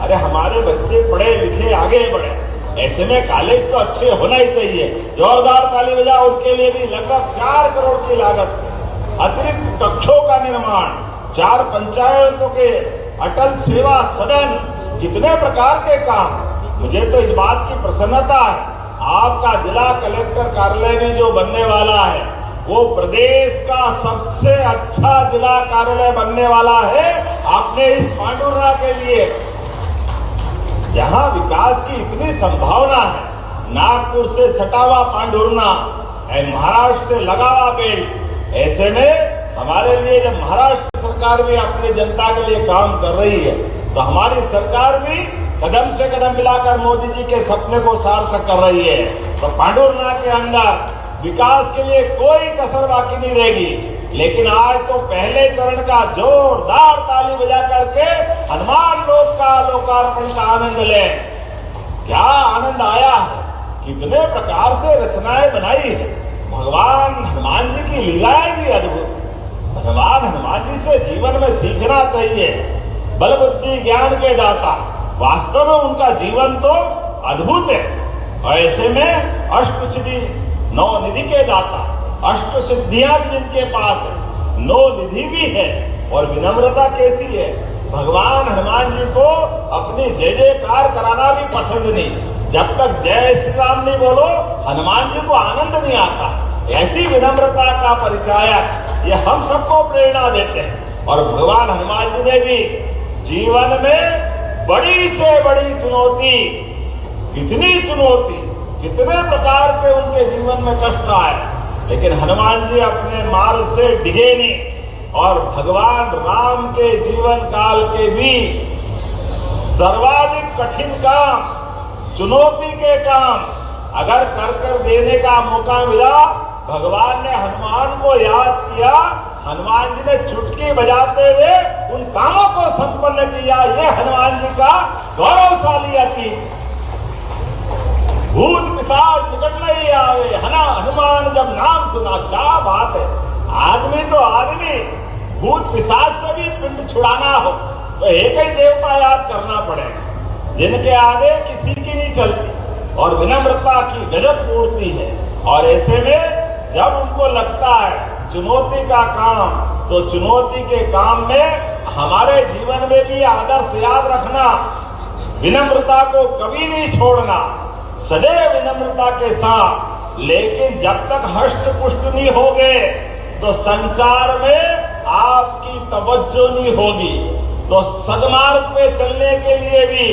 अरे हमारे बच्चे पढ़े लिखे आगे बढ़े, ऐसे में कॉलेज तो अच्छे होना ही चाहिए। जोरदार ताली बजाओ उनके लिए भी। लगभग 4 करोड़ की लागत से अतिरिक्त कक्षों का निर्माण, 4 पंचायतों के अटल सेवा सदन, कितने प्रकार के काम। मुझे तो इस बात की प्रसन्नता है, आपका जिला कलेक्टर कार्यालय भी जो बनने वाला है वो प्रदेश का सबसे अच्छा जिला कार्यालय बनने वाला है आपने इस पांडुरना के लिए, जहां विकास की इतनी संभावना है। नागपुर से सटा हुआ पांडुरना, महाराष्ट्र से लगा हुआ बेल्ट। ऐसे में हमारे लिए जब महाराष्ट्र सरकार भी अपनी जनता के लिए काम कर रही है, तो हमारी सरकार भी कदम से कदम मिलाकर मोदी जी के सपने को सार्थक कर रही है। तो पांडुरना के अंदर विकास के लिए कोई कसर बाकी नहीं रहेगी। लेकिन आज तो पहले चरण का जोरदार ताली बजा करके हनुमान लोक का लोकार्पण का आनंद लें। क्या आनंद आया है, कितने प्रकार से रचनाएं बनाई है। भगवान हनुमान जी की लीलाएं भी अद्भुत। भगवान हनुमान जी से जीवन में सीखना चाहिए। बल बुद्धि ज्ञान के दाता, वास्तव में उनका जीवन तो अद्भुत है। और ऐसे में अष्टसिद्धि 9 निधि के दाता, अष्ट सिद्धियां भी जिनके पास है, 9 निधि भी है, और विनम्रता कैसी है। भगवान हनुमान जी को अपनी जय जयकार कराना भी पसंद नहीं। जब तक जय श्री राम नहीं बोलो, हनुमान जी को आनंद नहीं आता। ऐसी विनम्रता का परिचायक ये हम सबको प्रेरणा देते हैं। और भगवान हनुमान जी ने भी जीवन में बड़ी से बड़ी चुनौती, कितनी चुनौती, कितने प्रकार के उनके जीवन में कष्ट आए, लेकिन हनुमान जी अपने माल से डिगे नहीं। और भगवान राम के जीवन काल के भी सर्वाधिक कठिन काम, चुनौती के काम अगर कर देने का मौका मिला, भगवान ने हनुमान को याद किया, हनुमान जी ने चुटकी बजाते हुए उन कामों को संपन्न किया। ये हनुमान जी का गौरवशाली अतीत। भूत पिशाच निकट नहीं आवे, हनुमान जब नाम सुना, क्या बात है। आदमी तो आदमी, भूत पिशाच से भी पिंड छुड़ाना हो तो एक ही देवता याद करना पड़ेगा, जिनके आगे किसी की नहीं चलती और विनम्रता की गजब मूर्ति है। और ऐसे में जब उनको लगता है चुनौती का काम, तो चुनौती के काम में हमारे जीवन में भी आदर्श याद रखना, विनम्रता को कभी नहीं छोड़ना, सदैव विनम्रता के साथ। लेकिन जब तक हष्ट पुष्ट नहीं होगे तो संसार में आपकी तवज्जो नहीं होगी। तो सदमार्ग पे चलने के लिए भी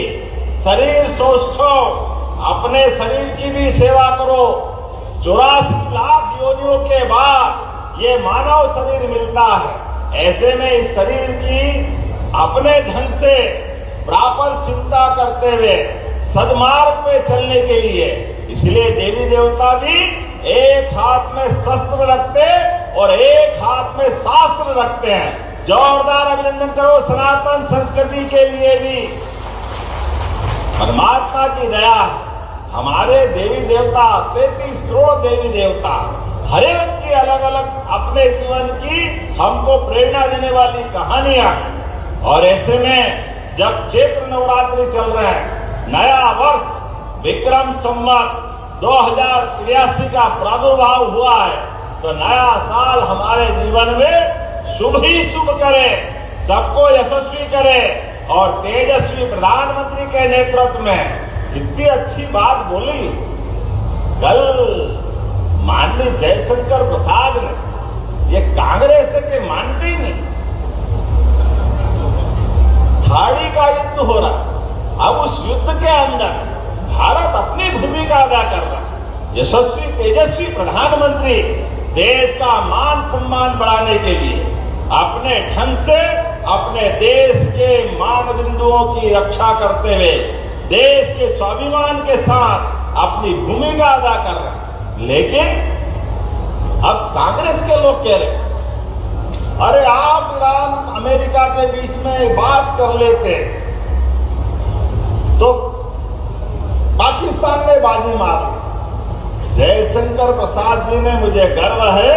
शरीर सोचो, अपने शरीर की भी सेवा करो। 84 लाख योनियों के बाद ये मानव शरीर मिलता है। ऐसे में इस शरीर की अपने ढंग से प्रॉपर चिंता करते हुए सदमार्ग पे चलने के लिए, इसलिए देवी देवता भी एक हाथ में शस्त्र रखते और एक हाथ में शास्त्र रखते हैं। जोरदार अभिनंदन करो सनातन संस्कृति के लिए भी। परमात्मा की दया है, हमारे देवी देवता 33 करोड़ देवी देवता, हर एक की अलग अलग अपने जीवन की हमको प्रेरणा देने वाली कहानियां हैं। और ऐसे में जब चैत्र नवरात्रि चल रहे हैं, नया वर्ष विक्रम संवत 2083 का प्रादुर्भाव हुआ है, तो नया साल हमारे जीवन में शुभ ही शुभ करे, सबको यशस्वी करे। और तेजस्वी प्रधानमंत्री के नेतृत्व में कितनी अच्छी बात बोली कल माननीय जयशंकर प्रसाद ने, ये कांग्रेस के मानते ही नहीं। खाड़ी का युद्ध हो रहा, अब उस युद्ध के अंदर भारत अपनी भूमिका अदा कर रहा है। यशस्वी तेजस्वी प्रधानमंत्री देश का मान सम्मान बढ़ाने के लिए अपने ढंग से अपने देश के मान बिंदुओं की रक्षा करते हुए देश के स्वाभिमान के साथ अपनी भूमिका अदा कर रहे हैं। लेकिन अब कांग्रेस के लोग कह रहे, अरे आप ईरान अमेरिका के बीच में बात कर लेते तो पाकिस्तान ने बाजी मारी। जयशंकर प्रसाद जी ने, मुझे गर्व है,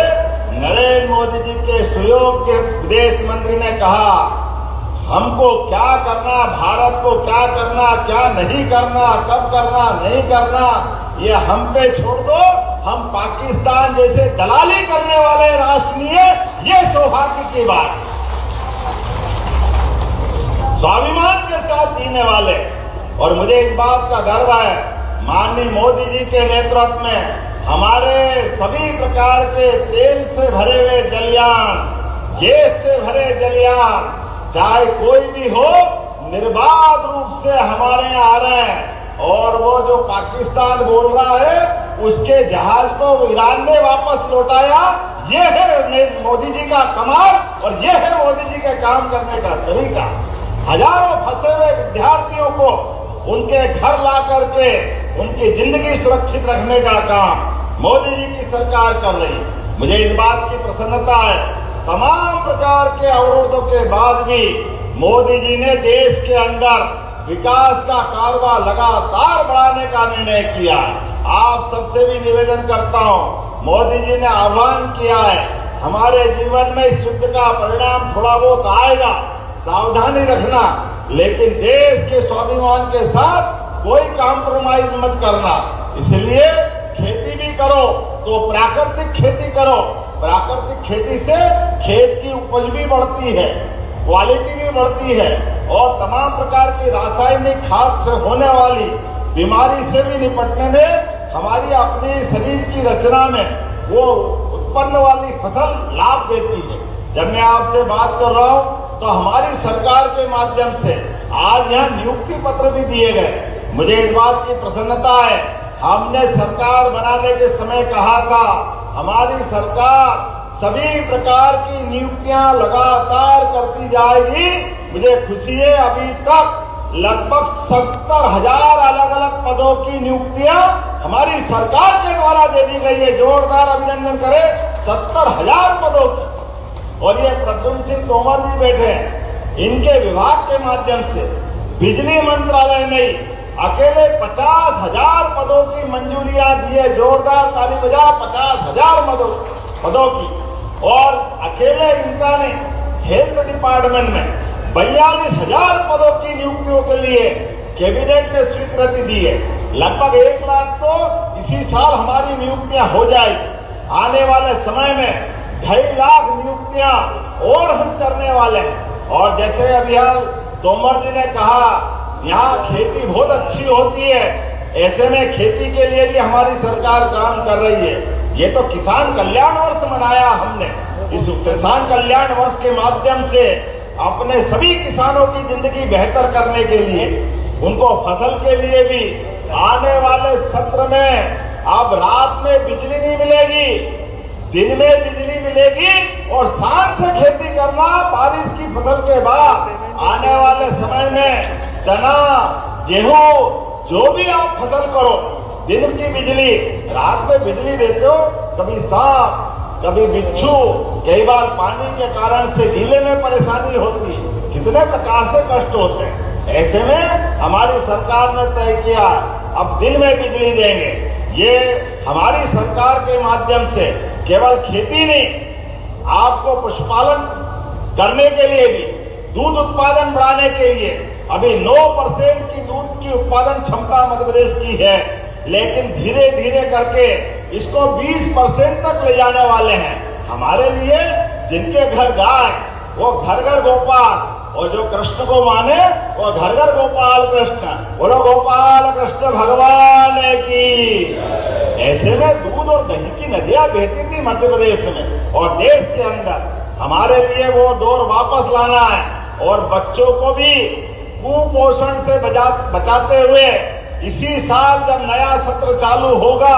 नरेंद्र मोदी जी के सुयोग के विदेश मंत्री ने कहा, हमको क्या करना, भारत को क्या करना, क्या नहीं करना, कब करना, नहीं करना, ये हम पे छोड़ दो, हम पाकिस्तान जैसे दलाली करने वाले राष्ट्र नहीं है, ये सौभाग्य की बात। स्वाभिमान के साथ जीने वाले, और मुझे इस बात का गर्व है, माननीय मोदी जी के नेतृत्व में हमारे सभी प्रकार के तेल से भरे हुए जलयान, गैस से भरे जलयान, चाहे कोई भी हो, निर्बाध रूप से हमारे यहाँ आ रहे हैं। और वो जो पाकिस्तान बोल रहा है, उसके जहाज को ईरान ने वापस लौटाया। ये है मोदी जी का कमाल, और ये है मोदी जी के काम करने का तरीका। हजारों फंसे हुए विद्यार्थियों को उनके घर ला करके उनकी जिंदगी सुरक्षित रखने का काम मोदी जी की सरकार कर रही है। मुझे इस बात की प्रसन्नता है, तमाम प्रकार के अवरोधों के बाद भी मोदी जी ने देश के अंदर विकास का कारोबार लगातार बढ़ाने का निर्णय किया। आप सबसे भी निवेदन करता हूं, मोदी जी ने आह्वान किया है, हमारे जीवन में इस युद्ध का परिणाम थोड़ा बहुत आएगा, सावधानी रखना, लेकिन देश के स्वाभिमान के साथ कोई कॉम्प्रोमाइज मत करना। इसलिए खेती भी करो तो प्राकृतिक खेती करो। प्राकृतिक खेती से खेत की उपज भी बढ़ती है, क्वालिटी भी बढ़ती है और तमाम प्रकार की रासायनिक खाद से होने वाली बीमारी से भी निपटने में हमारी अपनी शरीर की रचना में वो उत्पन्न वाली फसल लाभ देती है। जब मैं आपसे बात कर रहा हूं तो हमारी सरकार के माध्यम से आज यहाँ नियुक्ति पत्र भी दिए गए। मुझे इस बात की प्रसन्नता है, हमने सरकार बनाने के समय कहा था हमारी सरकार सभी प्रकार की नियुक्तियां लगातार करती जाएगी। मुझे खुशी है अभी तक लगभग 70,000 अलग अलग पदों की नियुक्तियां हमारी सरकार के द्वारा दे दी गई है। जोरदार अभिनंदन करें 70,000 पदों की। और ये प्रद्युम्न सिंह तोमर जी बैठे हैं, इनके विभाग के माध्यम से बिजली मंत्रालय में अकेले 50,000 पदों की मंजूरियां दी है। जोरदार ताली बजा 50,000 पदों की। और अकेले इनका ने हेल्थ डिपार्टमेंट में 42,000 पदों की नियुक्तियों के लिए कैबिनेट ने स्वीकृति दी है। लगभग 1 लाख तो इसी साल हमारी नियुक्तियां हो जाएगी। आने वाले समय में 2.5 लाख नियुक्तियां और हम करने वाले हैं। और जैसे अभी तोमर जी ने कहा यहाँ खेती बहुत अच्छी होती है, ऐसे में खेती के लिए भी हमारी सरकार काम कर रही है। ये तो किसान कल्याण वर्ष मनाया हमने। इस किसान कल्याण वर्ष के माध्यम से अपने सभी किसानों की जिंदगी बेहतर करने के लिए उनको फसल के लिए भी आने वाले सत्र में अब रात में बिजली नहीं मिलेगी, दिन में बिजली मिलेगी और शान से खेती करना। बारिश की फसल के बाद आने वाले समय में चना, गेहूं, जो भी आप फसल करो, दिन की बिजली, रात में बिजली देते हो। कभी सांप, कभी बिच्छू, कई बार पानी के कारण से गीले में परेशानी होती है, कितने प्रकार से कष्ट होते हैं। ऐसे में हमारी सरकार ने तय किया अब दिन में बिजली देंगे। ये हमारी सरकार के माध्यम से केवल खेती नहीं, आपको पशुपालन करने के लिए भी, दूध उत्पादन बढ़ाने के लिए अभी 9% की दूध की उत्पादन क्षमता मध्य प्रदेश की है, लेकिन धीरे धीरे करके इसको 20% तक ले जाने वाले हैं। हमारे लिए जिनके घर गाय वो घर घर गोपाल, और जो कृष्ण को माने वो घर घर गोपाल कृष्ण। बोलो गोपाल कृष्ण भगवान की। ऐसे में दूध और दही की नदियां बहती थी मध्य प्रदेश में और देश के अंदर। हमारे लिए वो दौर वापस लाना है और बच्चों को भी कुपोषण से बचाते हुए इसी साल जब नया सत्र चालू होगा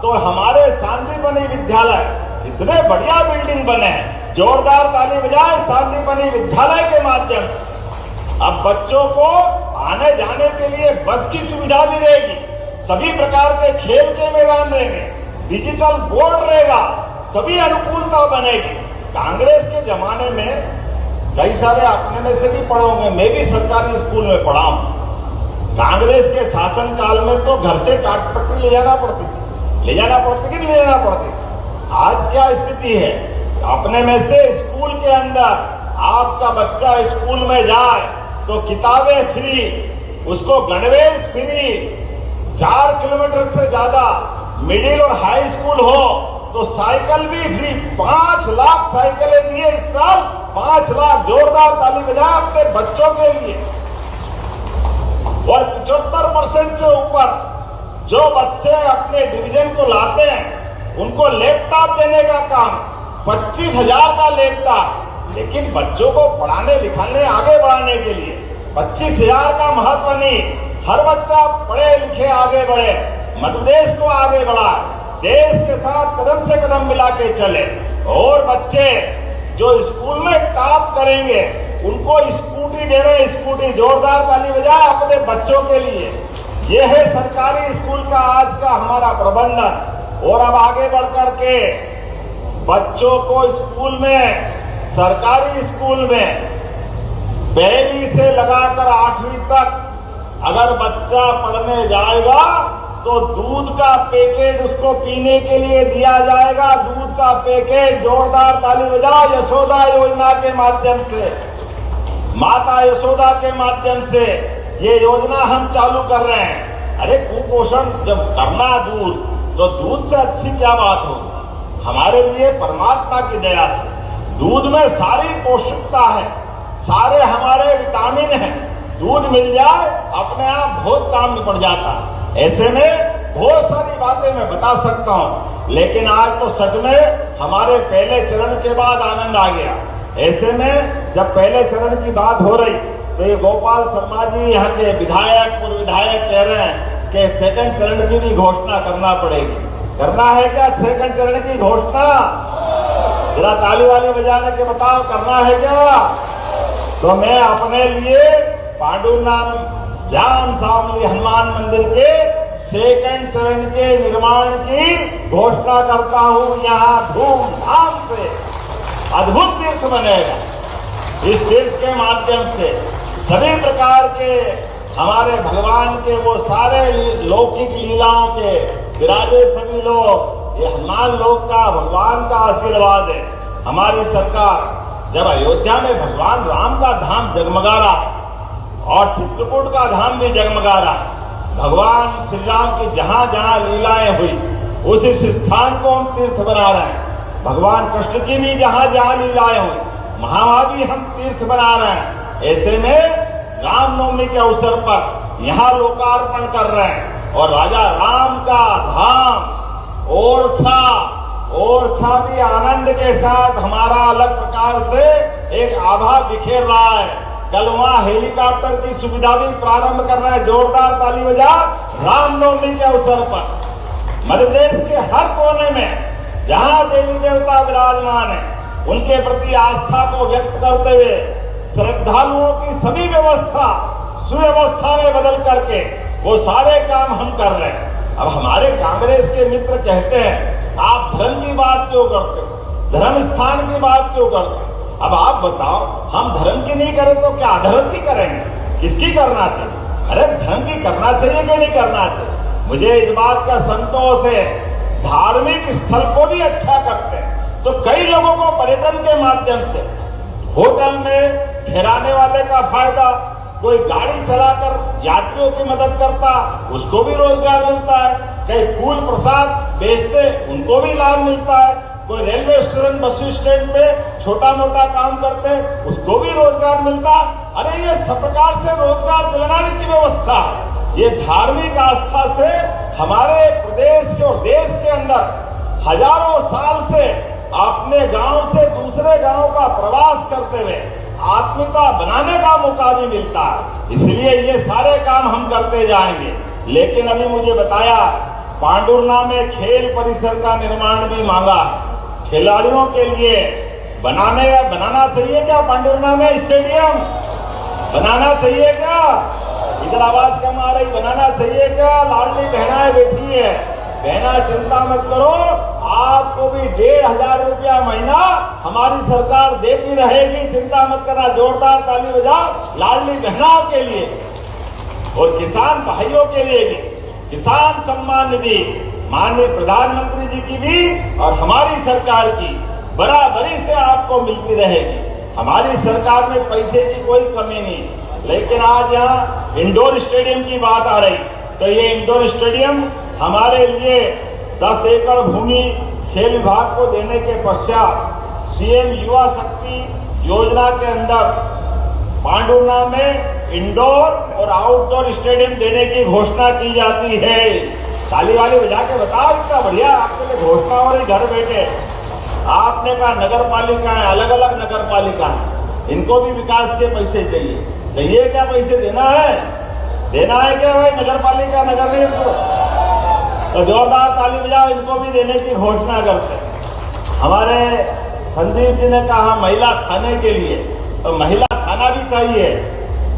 तो हमारे सांदीपनि विद्यालय इतने बढ़िया बिल्डिंग बने हैं। जोरदार ताली बजाए सांदीपनि विद्यालय के माध्यम से अब बच्चों को आने जाने के लिए बस की सुविधा भी रहेगी, सभी प्रकार के खेल के मैदान रहेंगे, डिजिटल बोर्ड रहेगा, सभी अनुकूलता बनेगी। कांग्रेस के जमाने में कई सारे अपने में से भी पढ़े होंगे, मैं भी सरकारी स्कूल में पढ़ा हूं। कांग्रेस के शासन काल में तो घर से काटपट्टी ले जाना पड़ती थी, ले जाना पड़ती कि नहीं ले जाना पड़ती। आज क्या स्थिति है, अपने में से स्कूल के अंदर आपका बच्चा स्कूल में जाए तो किताबें फ्री, उसको गणवेश फ्री, 4 किलोमीटर से ज्यादा मिडिल और हाई स्कूल हो तो साइकिल भी फ्री। 5 लाख साइकिलें दिए इस साल, 5 लाख। जोरदार ताली बजाएं अपने बच्चों के लिए। और 75% से ऊपर जो बच्चे अपने डिवीजन को लाते हैं उनको लैपटॉप देने का काम, 25,000 का लैपटॉप। लेकिन बच्चों को पढ़ाने लिखाने आगे बढ़ाने के लिए 25,000 का महत्व नहीं, हर बच्चा पढ़े लिखे आगे बढ़े, मध्य प्रदेश को आगे बढ़ाए, देश के साथ कदम से कदम मिला के चले। और बच्चे जो स्कूल में टॉप करेंगे उनको स्कूटी दे रहे, स्कूटी। जोरदार ताली बजाए अपने बच्चों के लिए। यह है सरकारी स्कूल का आज का हमारा प्रबंधन। और अब आगे बढ़ करके बच्चों को स्कूल में, सरकारी स्कूल में 1 से लगाकर 8वीं तक अगर बच्चा पढ़ने जाएगा तो दूध का पैकेट उसको पीने के लिए दिया जाएगा, दूध का पैकेट। जोरदार ताली बजाओ। यशोदा योजना के माध्यम से, माता यशोदा के माध्यम से ये योजना हम चालू कर रहे हैं। अरे कुपोषण जब करना दूर तो दूध से अच्छी क्या बात होगी। हमारे लिए परमात्मा की दया से दूध में सारी पौष्टिकता है, सारे हमारे विटामिन हैं। दूध मिल जाए अपने आप बहुत काम में पड़ जाता है। ऐसे में बहुत सारी बातें मैं बता सकता हूँ, लेकिन आज तो सच में हमारे पहले चरण के बाद आनंद आ गया। ऐसे में जब पहले चरण की बात हो रही तो ये गोपाल शर्मा जी यहाँ के विधायक पूर्व विधायक कह रहे हैं कि सेकंड चरण की भी घोषणा करना पड़ेगी। करना है क्या सेकंड चरण की घोषणा? जरा ताली वाली बजाने के बताओ, करना है क्या? तो मैं अपने लिए पांडुनाम जाम सावली हनुमान मंदिर के सेकंड चरण के निर्माण की घोषणा करता हूं। यहाँ धूमधाम से अद्भुत तीर्थ बनेगा। इस तीर्थ के माध्यम से सभी प्रकार के हमारे भगवान के वो सारे लौकिक लीलाओं के विराजे सभी लोग। ये हनुमान लोक का भगवान का आशीर्वाद है। हमारी सरकार जब अयोध्या में भगवान राम का धाम जगमगा रहा और चित्रकूट का धाम भी जगमगा रहा, भगवान श्री राम की जहां जहां लीलाएं हुई उस स्थान को हम तीर्थ बना रहे हैं। भगवान कृष्ण की भी जहां जहां लीलाएं हुई वहां भी हम तीर्थ बना रहे हैं। ऐसे में रामनवमी के अवसर पर यहाँ लोकार्पण कर रहे हैं और राजा राम का धाम ओरछा भी आनंद के साथ हमारा अलग प्रकार से एक आभा बिखेर रहा है। कल वहाँ हेलीकॉप्टर की सुविधा भी प्रारंभ कर रहे हैं। जोरदार ताली बजा रामनवमी के अवसर पर। मध्य प्रदेश के हर कोने में जहाँ देवी देवता विराजमान है उनके प्रति आस्था को व्यक्त करते हुए श्रद्धालुओं की सभी व्यवस्था सुव्यवस्था में बदल करके वो सारे काम हम कर रहे हैं। अब हमारे कांग्रेस के मित्र कहते हैं आप धर्म की बात क्यों करते हो, धर्म स्थान की बात क्यों करते हो? अब आप बताओ, हम धर्म की नहीं करें तो क्या अधर्म की करेंगे? किसकी करना चाहिए? अरे धर्म की करना चाहिए कि नहीं करना चाहिए? मुझे इस बात का संतोष है, धार्मिक स्थल को भी अच्छा करते हैं तो कई लोगों को पर्यटन के माध्यम से होटल में ठहराने वाले का फायदा, कोई गाड़ी चलाकर यात्रियों की मदद करता उसको भी रोजगार मिलता है, कई फूल प्रसाद बेचते उनको भी लाभ मिलता है, कोई रेलवे स्टेशन बस स्टैंड पे छोटा मोटा काम करते उसको भी रोजगार मिलता। अरे ये सब प्रकार से रोजगार दिलाने की व्यवस्था है। ये धार्मिक आस्था से हमारे प्रदेश और देश के अंदर हजारों साल से अपने गांव से दूसरे गांव का प्रवास करते हुए आत्मीयता बनाने का मौका भी मिलता है। इसलिए ये सारे काम हम करते जाएंगे। लेकिन अभी मुझे बताया पांडुरना में खेल परिसर का निर्माण भी मांगा है। खिलाड़ियों के लिए बनाना चाहिए क्या? पांडुरना में स्टेडियम बनाना चाहिए क्या? इधर आवाज कम आ रही, बनाना चाहिए क्या? लाडली बहनाएं बैठी है, बहना चिंता मत करो, आपको भी 1500 रुपया महीना हमारी सरकार देती रहेगी, चिंता मत करना। जोरदार ताली बजा लाडली बहनाओं के लिए और किसान भाइयों के लिए भी। किसान सम्मान निधि माननीय प्रधानमंत्री जी की भी और हमारी सरकार की बराबरी से आपको मिलती रहेगी। हमारी सरकार में पैसे की कोई कमी नहीं। लेकिन आज यहाँ इंडोर स्टेडियम की बात आ रही तो ये इंडोर स्टेडियम हमारे लिए 10 एकड़ भूमि खेल विभाग को देने के पश्चात सीएम युवा शक्ति योजना के अंदर पांडुरना में इंडोर और आउटडोर स्टेडियम देने की घोषणा की जाती है। ताली वाली बजा के बताओ, इतना बढ़िया आपके लिए घोषणा हो रही घर बैठे। आपने कहा नगर पालिका है, अलग अलग नगर पालिका है, इनको भी विकास के पैसे चाहिए क्या? पैसे देना है क्या भाई? नगर पालिका नगर नहीं तो जोरदार ताली बजाओ, इनको भी देने की घोषणा करते। हमारे संदीप जी ने कहा महिला थाने के लिए, तो महिला थाना भी चाहिए,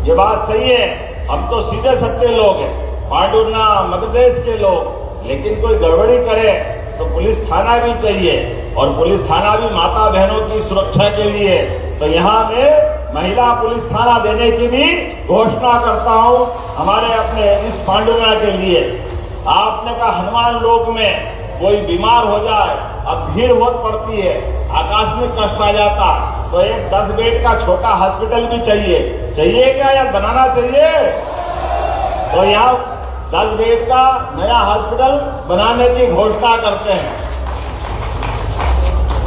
ये बात सही है। हम तो सीधे सच्चे लोग हैं, पांडुरना मध्य प्रदेश के लोग, लेकिन कोई गड़बड़ी करे तो पुलिस थाना भी चाहिए और पुलिस थाना भी माता बहनों की सुरक्षा के लिए। तो यहाँ में महिला पुलिस थाना देने की भी घोषणा करता हूँ हमारे अपने इस पांडुरना के लिए। आपने कहा हनुमान लोक में कोई बीमार हो जाए, अब भीड़ बहुत पड़ती है, आकस्मिक कष्ट आ जाता, तो एक 10 बेड का छोटा हॉस्पिटल भी चाहिए क्या यार? बनाना चाहिए। तो यहाँ 10 बेड का नया हॉस्पिटल बनाने की घोषणा करते हैं।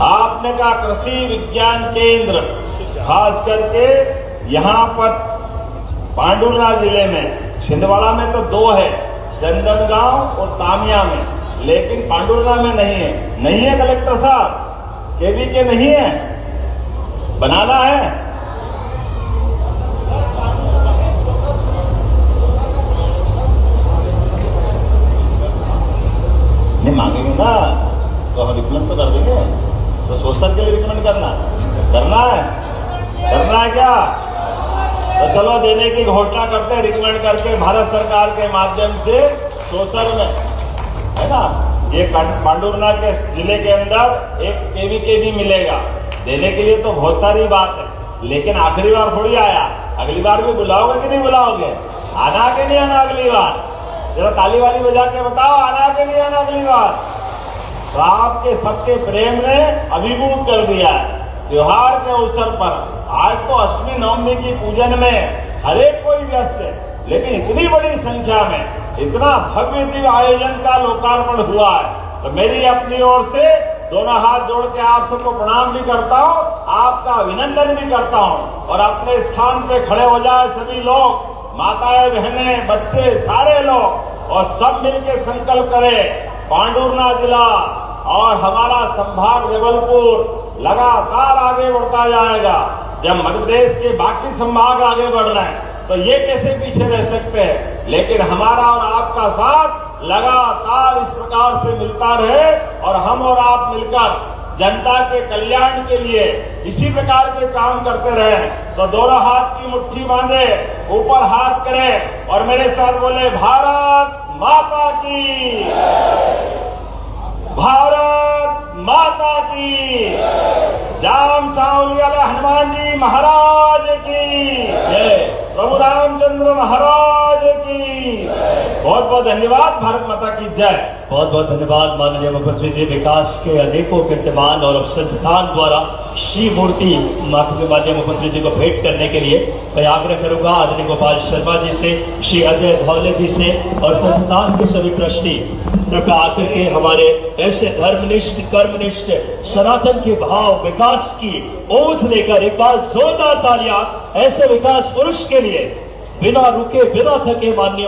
आपने कहा कृषि विज्ञान केंद्र, खास करके यहाँ पर पांडुरना जिले में, छिंदवाड़ा में तो 2 है, चंदनगांव और तामिया में, लेकिन पांडुरना में नहीं है। नहीं है कलेक्टर साहब, केवी के नहीं है, बनाना है। नहीं मांगेंगे ना तो हम रिकमेंड तो कर देंगे। तो सोशल के लिए रिकमेंड करना है क्या? तो चलो देने की घोषणा करते हैं, रिकमेंड करके भारत सरकार के माध्यम से सोशल में, है ना, ये पांडुरना के जिले के अंदर एक केवी के भी मिलेगा। देने के लिए तो बहुत सारी बात है, लेकिन आखिरी बार थोड़ी आया, अगली बार भी बुलाओगे कि नहीं बुलाओगे? आना कि नहीं आना अगली बार? जरा ताली वाली बजा के बताओ, आना कि नहीं आना अगली बार? तो आपके सबके प्रेम ने अभिभूत कर दिया है। त्योहार के अवसर पर आज तो अष्टमी नवमी की पूजन में हर एक कोई व्यस्त है, लेकिन इतनी बड़ी संख्या में इतना भव्य दिव्य आयोजन का लोकार्पण हुआ है। तो मेरी अपनी ओर से दोनों हाथ जोड़ के आप सबको प्रणाम भी करता हूँ, आपका अभिनंदन भी करता हूँ। और अपने स्थान पे खड़े हो जाए सभी लोग, माताएं, बहनें, बच्चे, सारे लोग, और सब मिलके संकल्प करें, पांडुरना जिला और हमारा संभाग जबलपुर लगातार आगे बढ़ता जाएगा। जब मध्य प्रदेश के बाकी संभाग आगे बढ़ रहे हैं तो ये कैसे पीछे रह सकते हैं? लेकिन हमारा और आपका साथ लगातार इस प्रकार से मिलता रहे और हम और आप मिलकर जनता के कल्याण के लिए इसी प्रकार के काम करते रहे। तो दोनों हाथ की मुट्ठी बांधे, ऊपर हाथ करें और मेरे साथ बोले, भारत माता की, भारत माता की, जाम सावली वाले हनुमान जी महाराज की जय, प्रभु रामचंद्र महाराज की। बहुत बहुत धन्यवाद। भारत माता की जय। बहुत बहुत धन्यवाद माननीय मुख्यमंत्री जी। विकास के अनेकों कीर्तिमान और अब संस्थान द्वारा श्री मूर्ति माननीय मुख्यमंत्री जी को भेंट करने के लिए मैं आग्रह करूंगा आदरणीय गोपाल शर्मा जी से, श्री अजय धौले जी से और संस्थान के सभी ट्रस्टी कृपया आकर के हमारे ऐसे धर्मनिष्ठ, कर्मनिष्ठ, सनातन के भाव, विकास की ओज लेकर एक बार जोरदार तालियां ऐसे विकास पुरुष के लिए, बिना रुके बिना थके माननीय